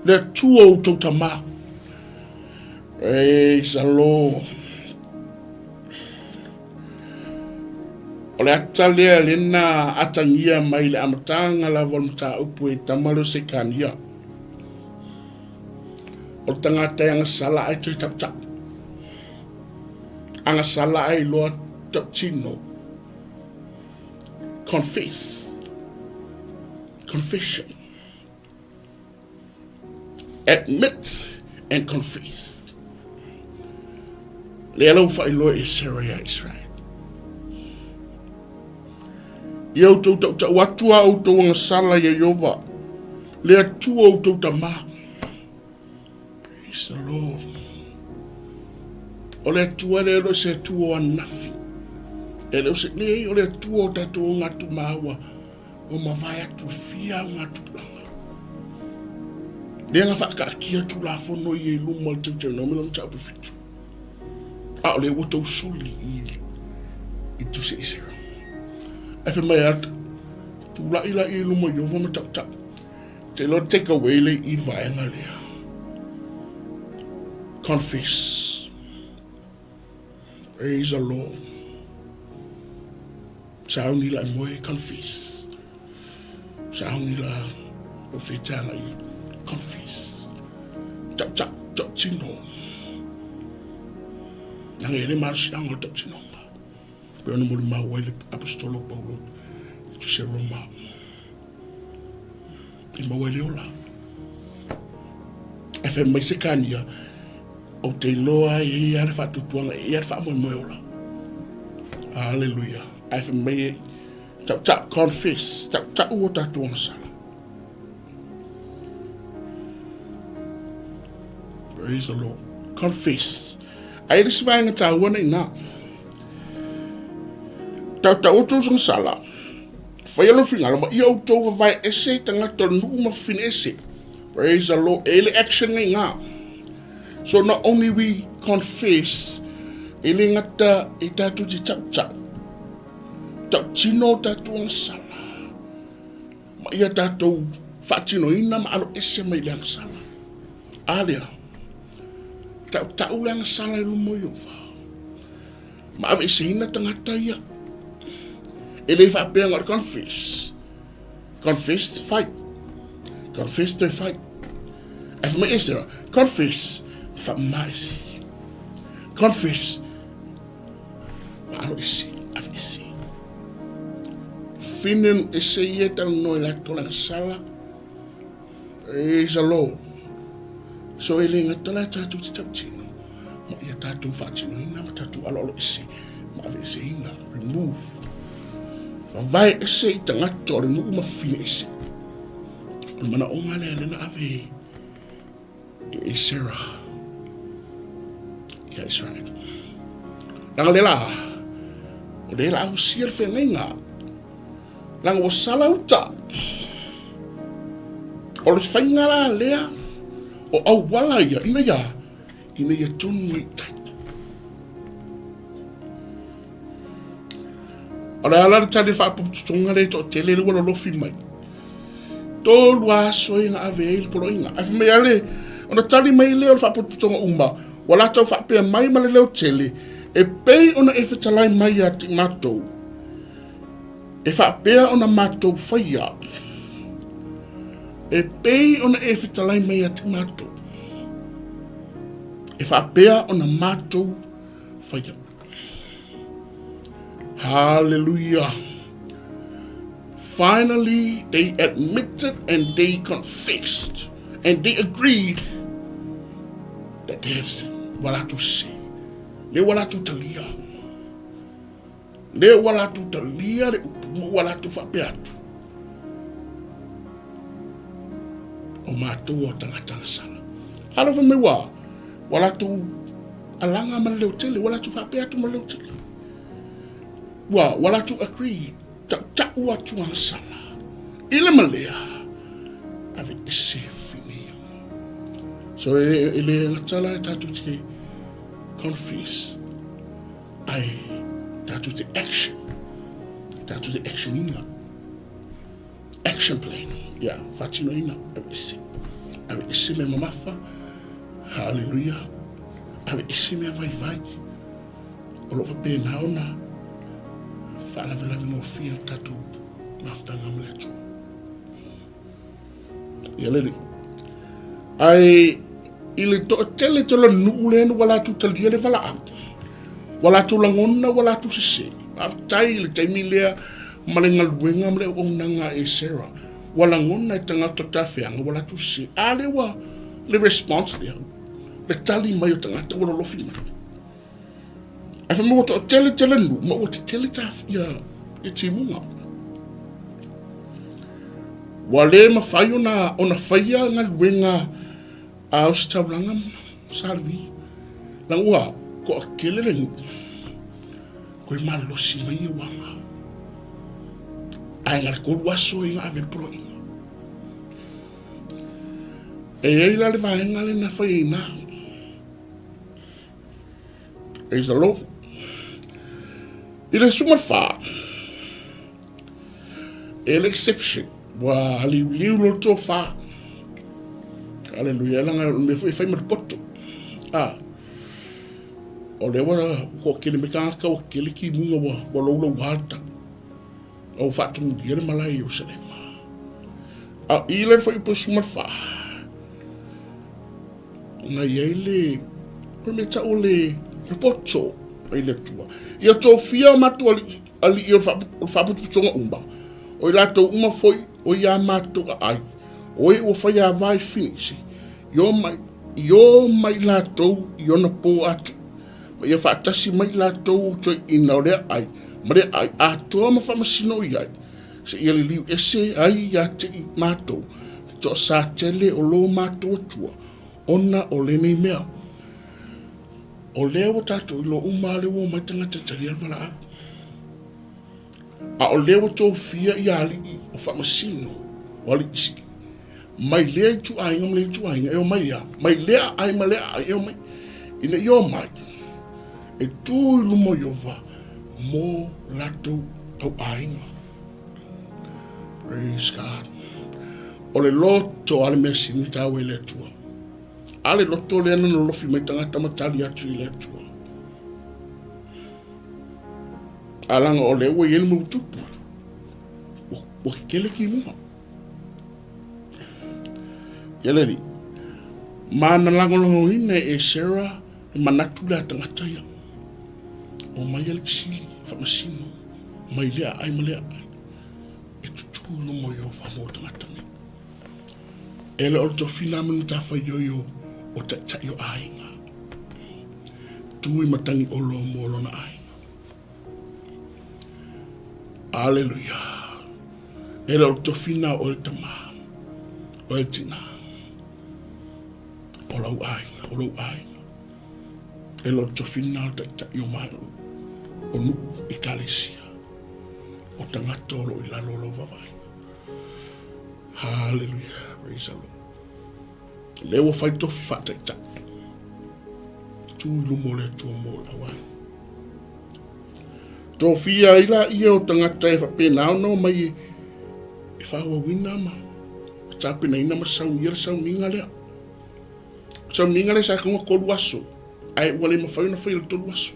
Le atua o tau tama. Praise the Lord. O le atalea lena atangia mai le amatanga la volmata upu e tamalo se kania. O tangata anga sala ai tui tap tap. Anga sala ai loa tap chino. Confess. Confession. Admit and confess. Le alo fa ilo e seria Israel. Ia o tau tau atua o tau anga sala ia Iova. Le atua o tau tama. Praise the Lord. O le atua le alo se atua o anafi. E leo se nei o le atua o tatu o ngatu maua. O mawai atu fia o ngatu langa. Le anga whakaakia tu la fono i e luma le tau no mila mtau pefitu. A o le o tau soli i tu se isera. Efe mai ata, tu la ila i luma Iova ma tap tap. Te lo take away le i vaenga lea. Confess. Praise the Lord. Sao ni la moe confess. Sao ni la profetanga i confess. Tap tap tap chino. Nang ele marsi angol tap chino. Pero no muli mau le apostolo Paulo tu se Roma. I mau le ola. E fe mai se kania o te loa i ale fa tutuanga i ale fa mo ola. Hallelujah. E fe mai tap confess, tap o tatuanga sala. Praise the Lord. Confess. Ai disi vai ngata wana ina. Tau o tau sang sala. Whaialo whingalo ma ia o tau vai ese tangata nuku ma whine ese. Praise the Lord. Ele action ngai ngā. So not only we confess, ele ngata e tatu ti tau tau. Tau tino tatu ang sala. Ma ia tatu whaatino ina ma alo ese mai leang sala. Alia. Tau leang sala ilu mo Iova. Ma ave ese ina tangata ia. Ele fa pega ngor confess. Confess fight. Confess to fight. As my answer, confess fa mais. Confess. Ma alo isi, af isi. Finen isi yetal no electoral sala. Praise the Lord. So ele ngatala tatu tatu chino. Ma ia tatu fa chino ina ma tatu alo isi. ma ave ese inga, remove. Vai ese I tangata o le nuku mawhine ese. O mana o ngale alena ave e Sarah. Ia Israel. Langa lela, o le la au sia le whengainga. Langa o sala uta. O le whaingara lea, o au wala ia, ina ia tonu i tai. O le ala tani whaaputunga le to tele le wala lofi mai. Tō lua soe nga ave e le polo inga. Afi mea le, o na tani mai leo le whaaputunga umma, wala tau whaapea mai ma le leo tele, e pei ona e whetalai mai a ti mātou. E whaapea ona mātou whaia. E pei ona e whetalai mai a ti mātou. E whaapea ona mātou whaia. Hallelujah. Finally, they admitted and they confessed and they agreed that they have sinned. Wala tu se. Le wala tu talia. Le wala tu talia, le wala tu whapeatu. O mātou o tangatanga sala. Halawa me wala tu alanga ma leo tele, wala tu whapeatu ma leo tele. Wala tu agree, ta ua tu ang sala. Ile malea, ave ese fini. So ile ngatala tatu te confess. Ai tatu te action. Tatu te action inga. Action plan. Yeah, fatino ina, ave ese me mamafa. Hallelujah. Ave ese me vai. Olo pa pe naona. Fala vela no feel tatu mafta ngamletu. Yale. Ai ile to tele to nule no wala tu tali le fala. Wala tu langona wala tu sise. Aftai le taimilea malengal wenga mle onanga e Sarah. Wala ngona tanga tota feanga wala tu se. Ale wa le response le. Le tali mai tanga to wala lofi mai. Afa mo to tele nu, mo to tele taf ya itimunga. Wale ma fayo na ona faya ngal wenga a ustaulanga salvi. Langwa ko kelele ko malo si mai wanga. Ai ngal ko waso inga ave pro inga. E ila le vai ngal na faya na. Is the Lord. It is suma fa. El exception. Wa ali liu to fa. Hallelujah. Langa me foi mer poto. O le wara ko kele me ka o kele ki munga wa lo warta. O fa tu dire malai o sele. Ile foi po suma fa. Na yele por me ta ole poto ile tua. Ia to fia matu ali ia fa putu tonga umba. O ila to uma foi o ia matu ai. O o fa ia vai finish. Yo mai la to yo na po atu. Ma ia fa tasi mai la to to ina le ai. Mare ai a to ma fa masino ia. Se ia liu ese ai ia te matu. To sa tele o lo matu tua. Ona o le nei mea. O leo tato ilo umale wo mai tangata tari alwala a. O leo to fia i ali o whamasino o ali isi. Mai lea tu ainga mle tu ainga eo mai a. Mai lea ai ma lea ai eo mai. Ina io mai. E tu ilu mo yova mo lato au ainga. Praise God. O le loto ale mea sinita we le tua. Ale loto le ana no lofi mai tangata matali atu I le atua. Alanga o le ua I ele mo tupu. O kele ki mua. Yele li. Mana langolongo ina e Sarah e manatu le tangata ia. O mai ele kisili whamasino. Mai lea ai ma lea ai. E tutulu mo yo whamo tangata ni. Ele o to fina manu tafa yoyo. O ta yo ainga. Tui matangi olo mo lo na ainga. Aleluia. E le o tofina o le tama. O le tina. O Laoai. O Laoai. E le o tofina o ta i o mai o nu i kalesia. O tangata o lo i lalo lo vavai. Hallelujah. Praise the Lord. Le o fai tofi fa ta ta. Tu ilu mole tu mo Laoai. Tofia ila i o tangata e fa pena no mai e fa wa wina ma. Ta pena ina ma sau ninga lea. Sau ninga lea sa konga kolu aso. Ai wale ma fai na fai le tolu aso.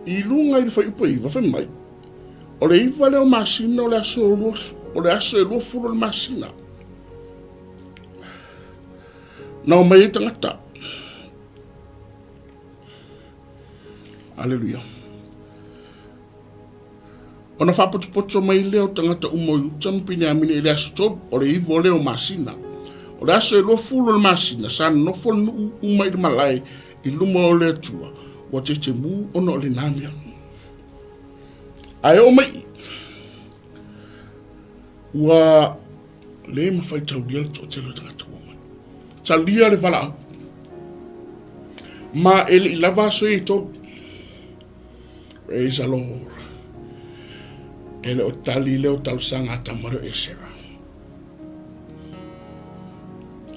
I lunga i fai upo iwa fai mai. O le iwa leo masina o le aso e lua furo le masina. Na o mai e tangata. Aleluia. Ona whapotupoto mai leo tangata umo i utampini amine i le aso tolu. O le iwa leo masina. O le aso e lua furo le masina. Sana nofo nu umai le malai i luma o le atua. Wa te mu ona o le namia. Ai o mai. Wa le mawhai taulia le tō telo tangata o mai. Talia le wala au. Ma ele i lava so i tolu. Praise the Lord. Ele o tali leo tausanga tamaro e sera.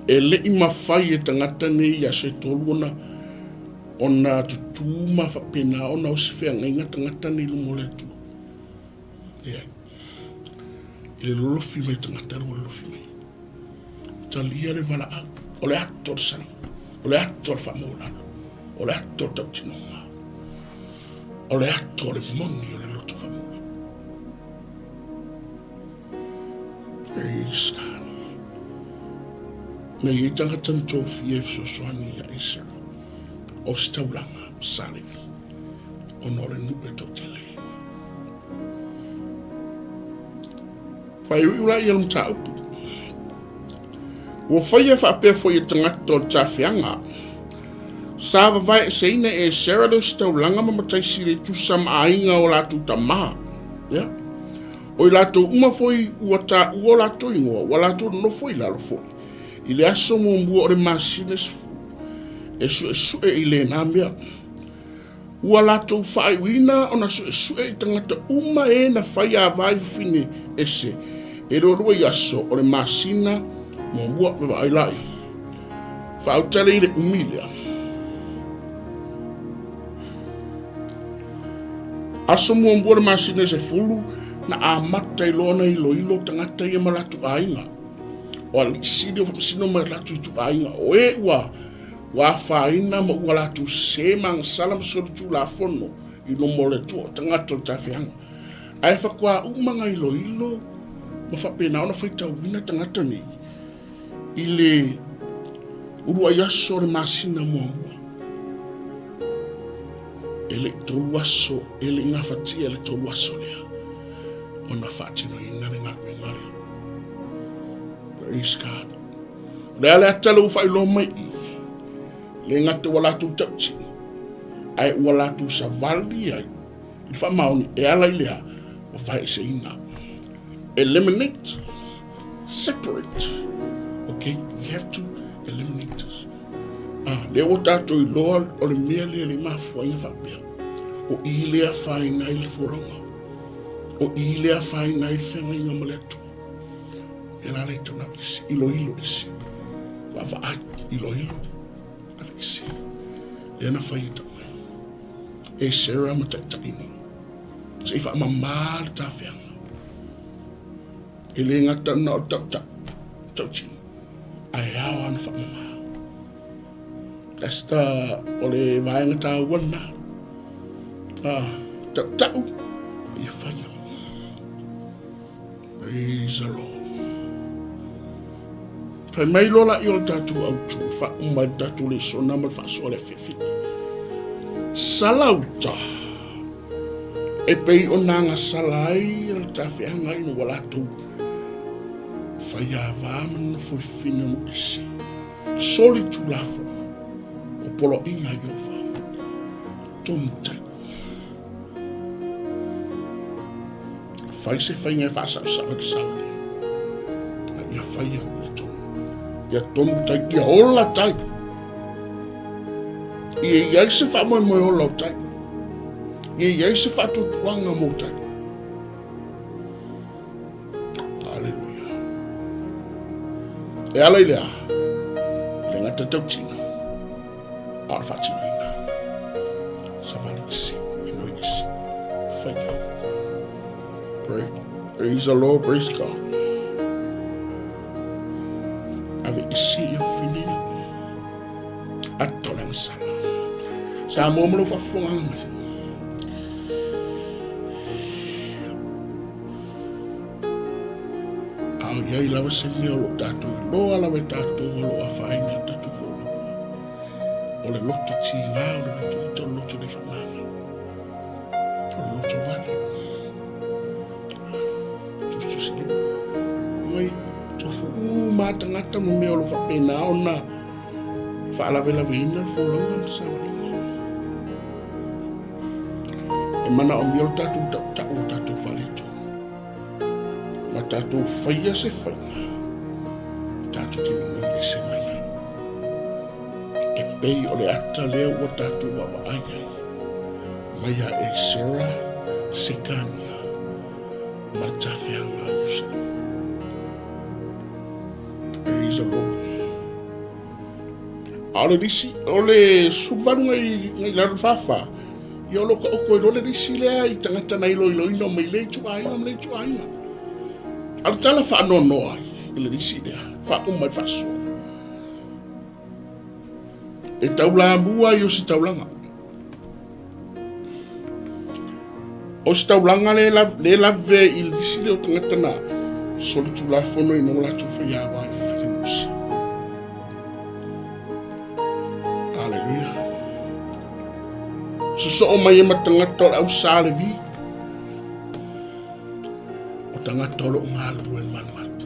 Ele i mawhai e tangata ni ya se tolu ona tutuma fa pena ona o se fea ngai tangata ni lumole tu. Yeah. Ele lofi mai tangata lofi mai. Talia le vala au. Ole ator sana. Ole ator fa mola. Ole ator tautinonga. Ole ator le moni ole loto fa mola. Praise God. Na i tangata ntofi e fsoswani ya isa. O staulanga salevi. Onore nupe totele. Fai ula i alum ta upu. Wa fai e whape fo i tangata o tafianga. Sava vai se ina e seralo staulanga mamatai sire tu sama ainga o la tu tamaha. Ya. O i lato uma foi uata ua lato ingoa. Wa lato no foi lalo foi. Ile aso mo mua o le masines fu. E su e ile namia. Ua lato whai wina o na su e tangata uma e na whai a vai fine ese. E rorua i aso o le masina mo mua pewa ai lai. Whautale i le umilia. Aso mo mua le masina ese fulu na a mata i lona i ilo tangata i malatu ainga. O alisidi o whamsino malatu i tu ainga. O e wa faina ma ua latu se mang salam sori tu la fono i lo mole tu o tangata o tawhianga. Ai whakua umanga ilo ma whapena ona whaita wina tangata ni i le urua yaso le masina mua. Ele tolu aso, ele inga whati ele tolu aso lea. Ona whatino ina le ngalu ingare. Praise God. Lea lea tala uwha ilo mai i. Le ngate wala tu tauti. Ai wala tu savali ai. I wha maoni e ala ilea o whai se ina. Eliminate. Separate. Okay, we have to eliminate this. Le o tato i loa o le mea le mafua inga whapea. O i lea whai nai le foronga. O i lea whai nai le whenga inga maletu. E la leito na isi. Ilo isi. Wawa ai. Ilo. Isi. Le na whai ita mai. E sera ma taitaini. Se i wha mamale ta whenga. E le ngata na o tauti. Ai hao anu wha mamale. Esta ole vaenga ta wana. Tau. Ia whai o. Praise the Lord. Pai mai lola i o tatu au tu. Wha umai tatu le so nama wha so le whiwhi. Salauta. E pei o nanga salai. Al ta whianga ino walatu. Whai a vāman no whiwhina no isi. Soli tu lafo. Polo inga yofa. Tonta. fai se fai ngai fasa sa le ia fai ia tom tai kia ola tai ia se fa mo ola tai ia se fa tu tuanga mo tai. Hallelujah. E ala ilea le ngata tau tina ar fa tina sa fa isi ino isi fai praise the Lord, praise God. Ave isi yo fini atolang sala sa mo mo fa fonga ia I lava se mea lo tātou I loa lawe tātou o lo a whaine tātou kōra. O le loto ti ngā, o le loto I tau loto nei whamanga. O le loto vane. Tustu sini. Ngai, tofu mātangata mo mea o lo whapena o na whaalawe lawe ina whōranga msawaringa. E mana o mea o tātou tau o tātou whareto. Ma tātou whaia se whainga, tātou te mingo le se mai. E pei o le ata leo o tātou wawa ai, mai a 𝚟𝚒𝚍𝚎𝚘, ma tawhianga yusa. Praise the Lord. Ale risi, ole subvarunga I laru whawha, I olo ka oko I role risi lea I tangata na ilo ino mai le tu ainga. Al tala fa no ai le risi dia fa umai fa so e taula bua yo si taulanga o si taulanga le la ve il risi le o tangata na solu tula fono I no la tu fa ya wa filimus. Hallelujah. So mai matangata au salvi tanga tolo ngalu en manmat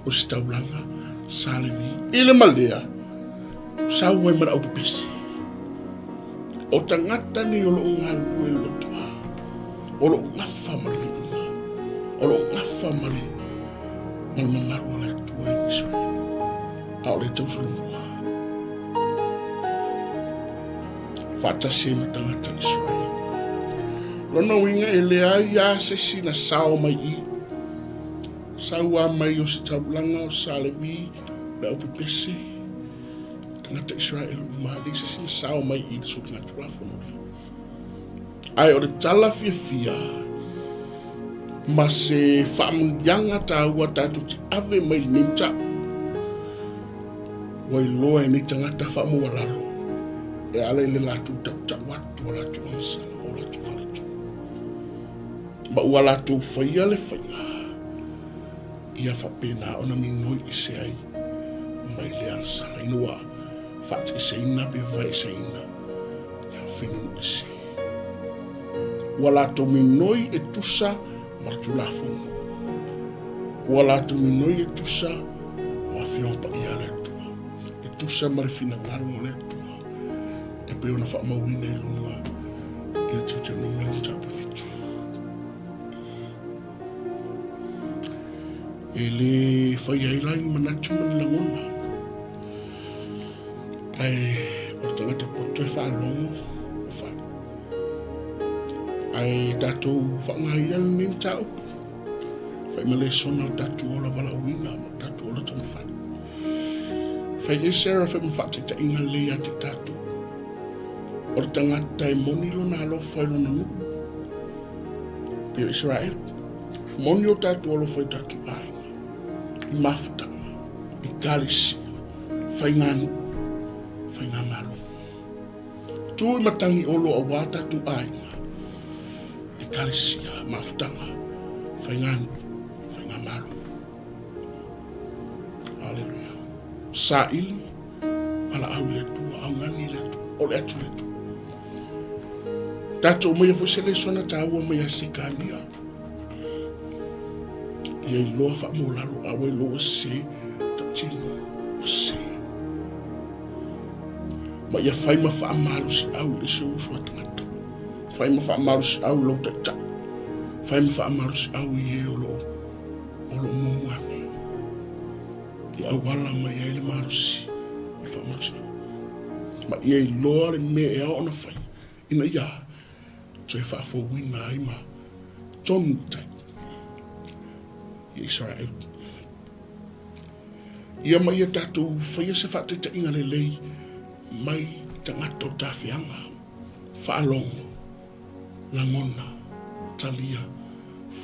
o staulanga salevi ile malea sawe mara o pisi o tangata ni o ngalu en lotua o lo ngafa mari o lo ngafa mari mal mangaru le tua Israel a le tau solomwa fata se matangata Israel lona winga ele ai se sina sao mai saua mai o se taulanga o salevi le au pepese tangata Israel umali se sina sao mai I le suki ngatu lafono ai o le tala fia ma se whaamungianga tāua tātou ti ave mai nimta wai loa ni tangata whaamualalo e ala I le latu ta watu o latu amasala o latu whaletu ma ua latu whaia le whainga ia whapena ona minoi I se ai mai le ansala inua whati I se ina pe vai se ina ia whenunu I se wala to minoi e tusa martu lafono wala to minoi e tusa ma fiompa ia le tua e tusa mare fina ngalo le tua e pe ona whaamawina I lunga I le tuta no mena tapa fitu e le whaiailangi manatu manilangona ai o tangata poto e whaalongo ai tātou whaangahia le nini tā upu whai male sona tātou ola wala wina tātou ola tamu whai whai e Sarah whai mwhate ta inga lea te tātou o le tangata e moni lona alo whai lona nuku pio Israel moni o tātou alo whai tātou ai I mafutanga, I kalisi, whai ngā nuku, whai ngā malo. Tū I matangi olo a wata tu ainga, I kalisia, mafutanga, whai ngā nuku, whai ngā malo. Hallelujah. Sa ili, ala au le tua, au ngani le tua, o le atu le tua. Tato mai a fusele sona tāua mai a sikania. Ia I loa whaamolalo awe loa se tatino o se. Ma ia whai ma whaamalu si au le se usu a tangata. Whai ma whaamalu si au lau tata. Fai me whaamarusi au I e olo momuani. I au wala mai e le marusi I whaamarusi au. Ma I e loa le me e ao na fai. Ina ia, so e whaafo wina ai ma tonu tai. I Israel. Ia mai e tātou whaia se whaateta inga le lei mai tangata o tāwhianga. Whaalongo, langona, talia,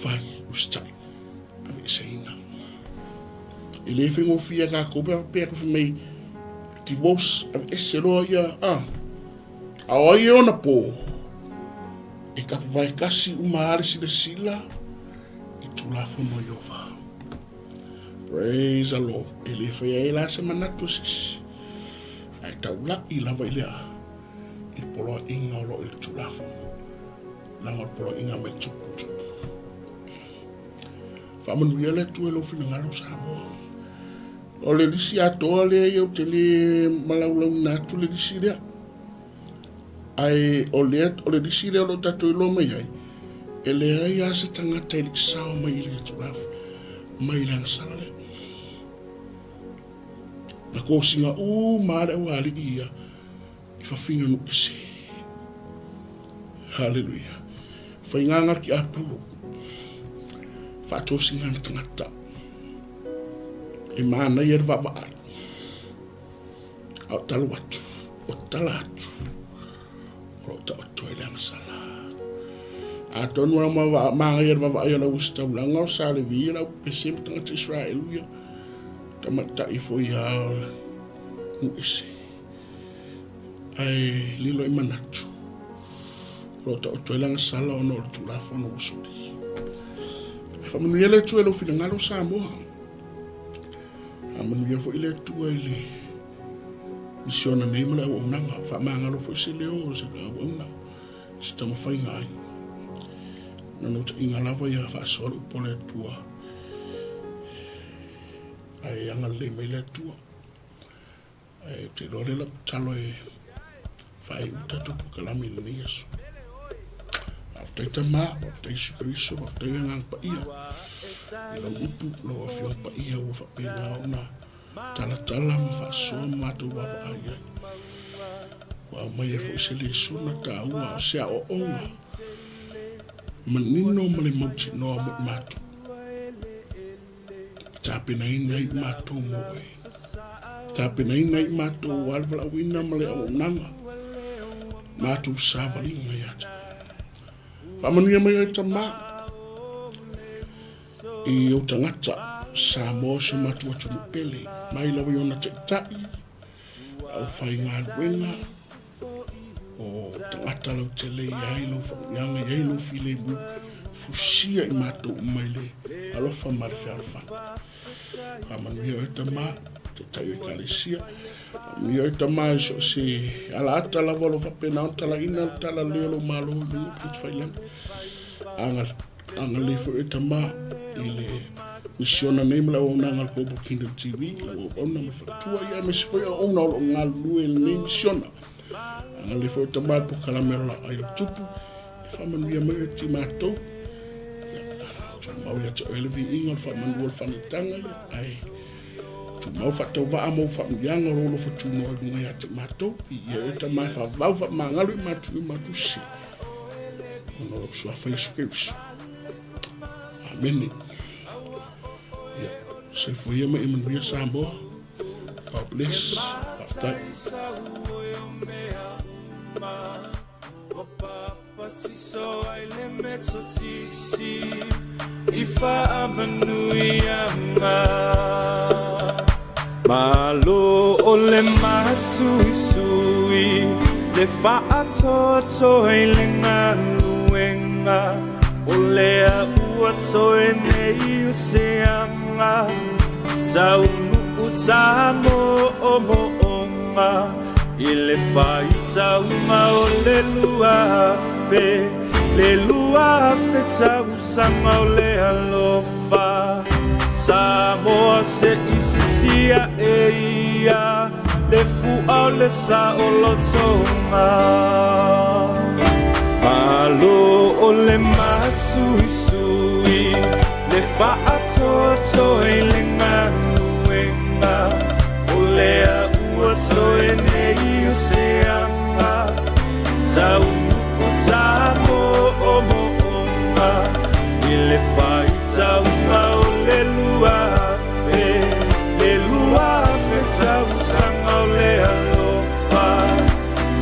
whai, ustai. Ave seina. I le whengo whia kā kope a pēr ko whamei divorce ave ese roa ia awa I ona pō. E ka pawai kasi umaare sila sila I tula whono I ova. Praise the Lord. E le whaia e la se manatu sis. Ai tau la I lava I lea. I poloa inga o lo I tula whono. Langa poloa inga me tupu. Whamanuia le tu e lo whina ngalo sa moa. O le lisi atoa le iau te le malaulau na tu le lisi lea. Ai o le lisi lea lo tato I lo mai ai. E le ai ase tangata I sao mai I le tulafu. Mai le angasala lea. Na kōsinga maare au ali ia. I whawhinga no isi. Hallelujah. Whainganga ki apulu. Whātosinga na tangata. E mana I er wawaaru. Au talu atu. O tala atu. O ta o toi le angasala. A tonu ma maa I er wawaaru na ustaulanga o sale vira. O pese tangata Israel ia. Tamata I fo ia no isi. Ai lilo I manatu. O ta o toi le angasala o no tulafo no usuri. Whamanuia le tu e lo whina ngalo sa moa. Amanuia fo I le tu e le misiona neima le au nanga. Whamangalo fo I se leo se le au nanga. Se tama whainga ai. Nano ta inga lava ia whaasole upo le tua. Ai anga le me le tua. Ai te rore la talo e whai uta tupu kalami ni Yesu. Aftai tama, aftai sukariso, aftai ngang pa ia. Ila upu lo afiong pa ia wa whapena ona. Tala ma whaasoa matu wa whaaya. Wa mai e fo se le suna ka ua o sea o onga. Manino ma le mauti noa mo matu. Tāpena ina I matu mo e. Tāpena ina I matu walwala wina ma le o nanga. Matu savali ngai ata. Whamanuia mai ai tama. I o tangata sa mo se matu atu mo pele. Mai lawa I ona te tai. Au whai ngā ruenga. O tangata lau te le iai lau whamuianga iai lau file mu. Fusia I matu mai le. Alofa marife alfana. Whamanuia ai tama. Te tai o kalesia. Whamanuia ai tama I so se ala ata lava lo whapena o tala ina tala leo lo malo. Lungu putu whailanga. Anga le fo e tama I le misiona neima lau ona ngal Global Kingdom TV lau ona me whatua ia me se foi ona o ngal lue le misiona anga le fo e tama po kalamera Laoai A Le Tupu e whamanuia mai e ti mātou tu mau ia te oelevi inga whamanua le whanitanga ia ai tu mau whatau waa mau whamuianga rolo whatunu o runga ia te mātou ia e tama e whavau whamangalu I matu se ono lo sua fa Yesu Kristo. Amen. Ya, se foi uma Emmanuel Sambo. God bless. Bye. Malo ole masui sui le whaatoto e le ngaluenga o lea ua toe nei o se anga tau nuu tamo o moonga i le whai taunga o le lua fe tau sanga o le alofa Samoa se isisia e ia le fua o le sa o lotonga Alo o le masu isu soe le manuenga o lea ua soe nei o se anga sau o tamo o moonga i le fai sau o le luafe sau sanga o le alofa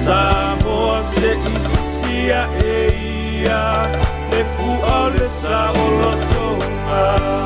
Samoa se isisia e ia le fua o le sa o lo songa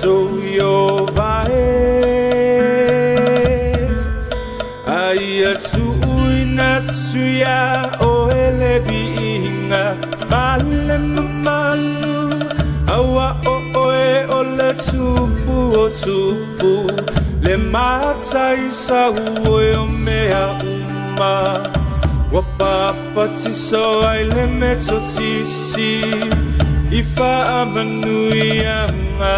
So yo vae Aia tu inatsuya o elevi inga Male mamalu Awa o oe o le tupu o tupu Le matai sa ue o mea uma Wapapa tiso ai le meto tisi Ifa amanuianga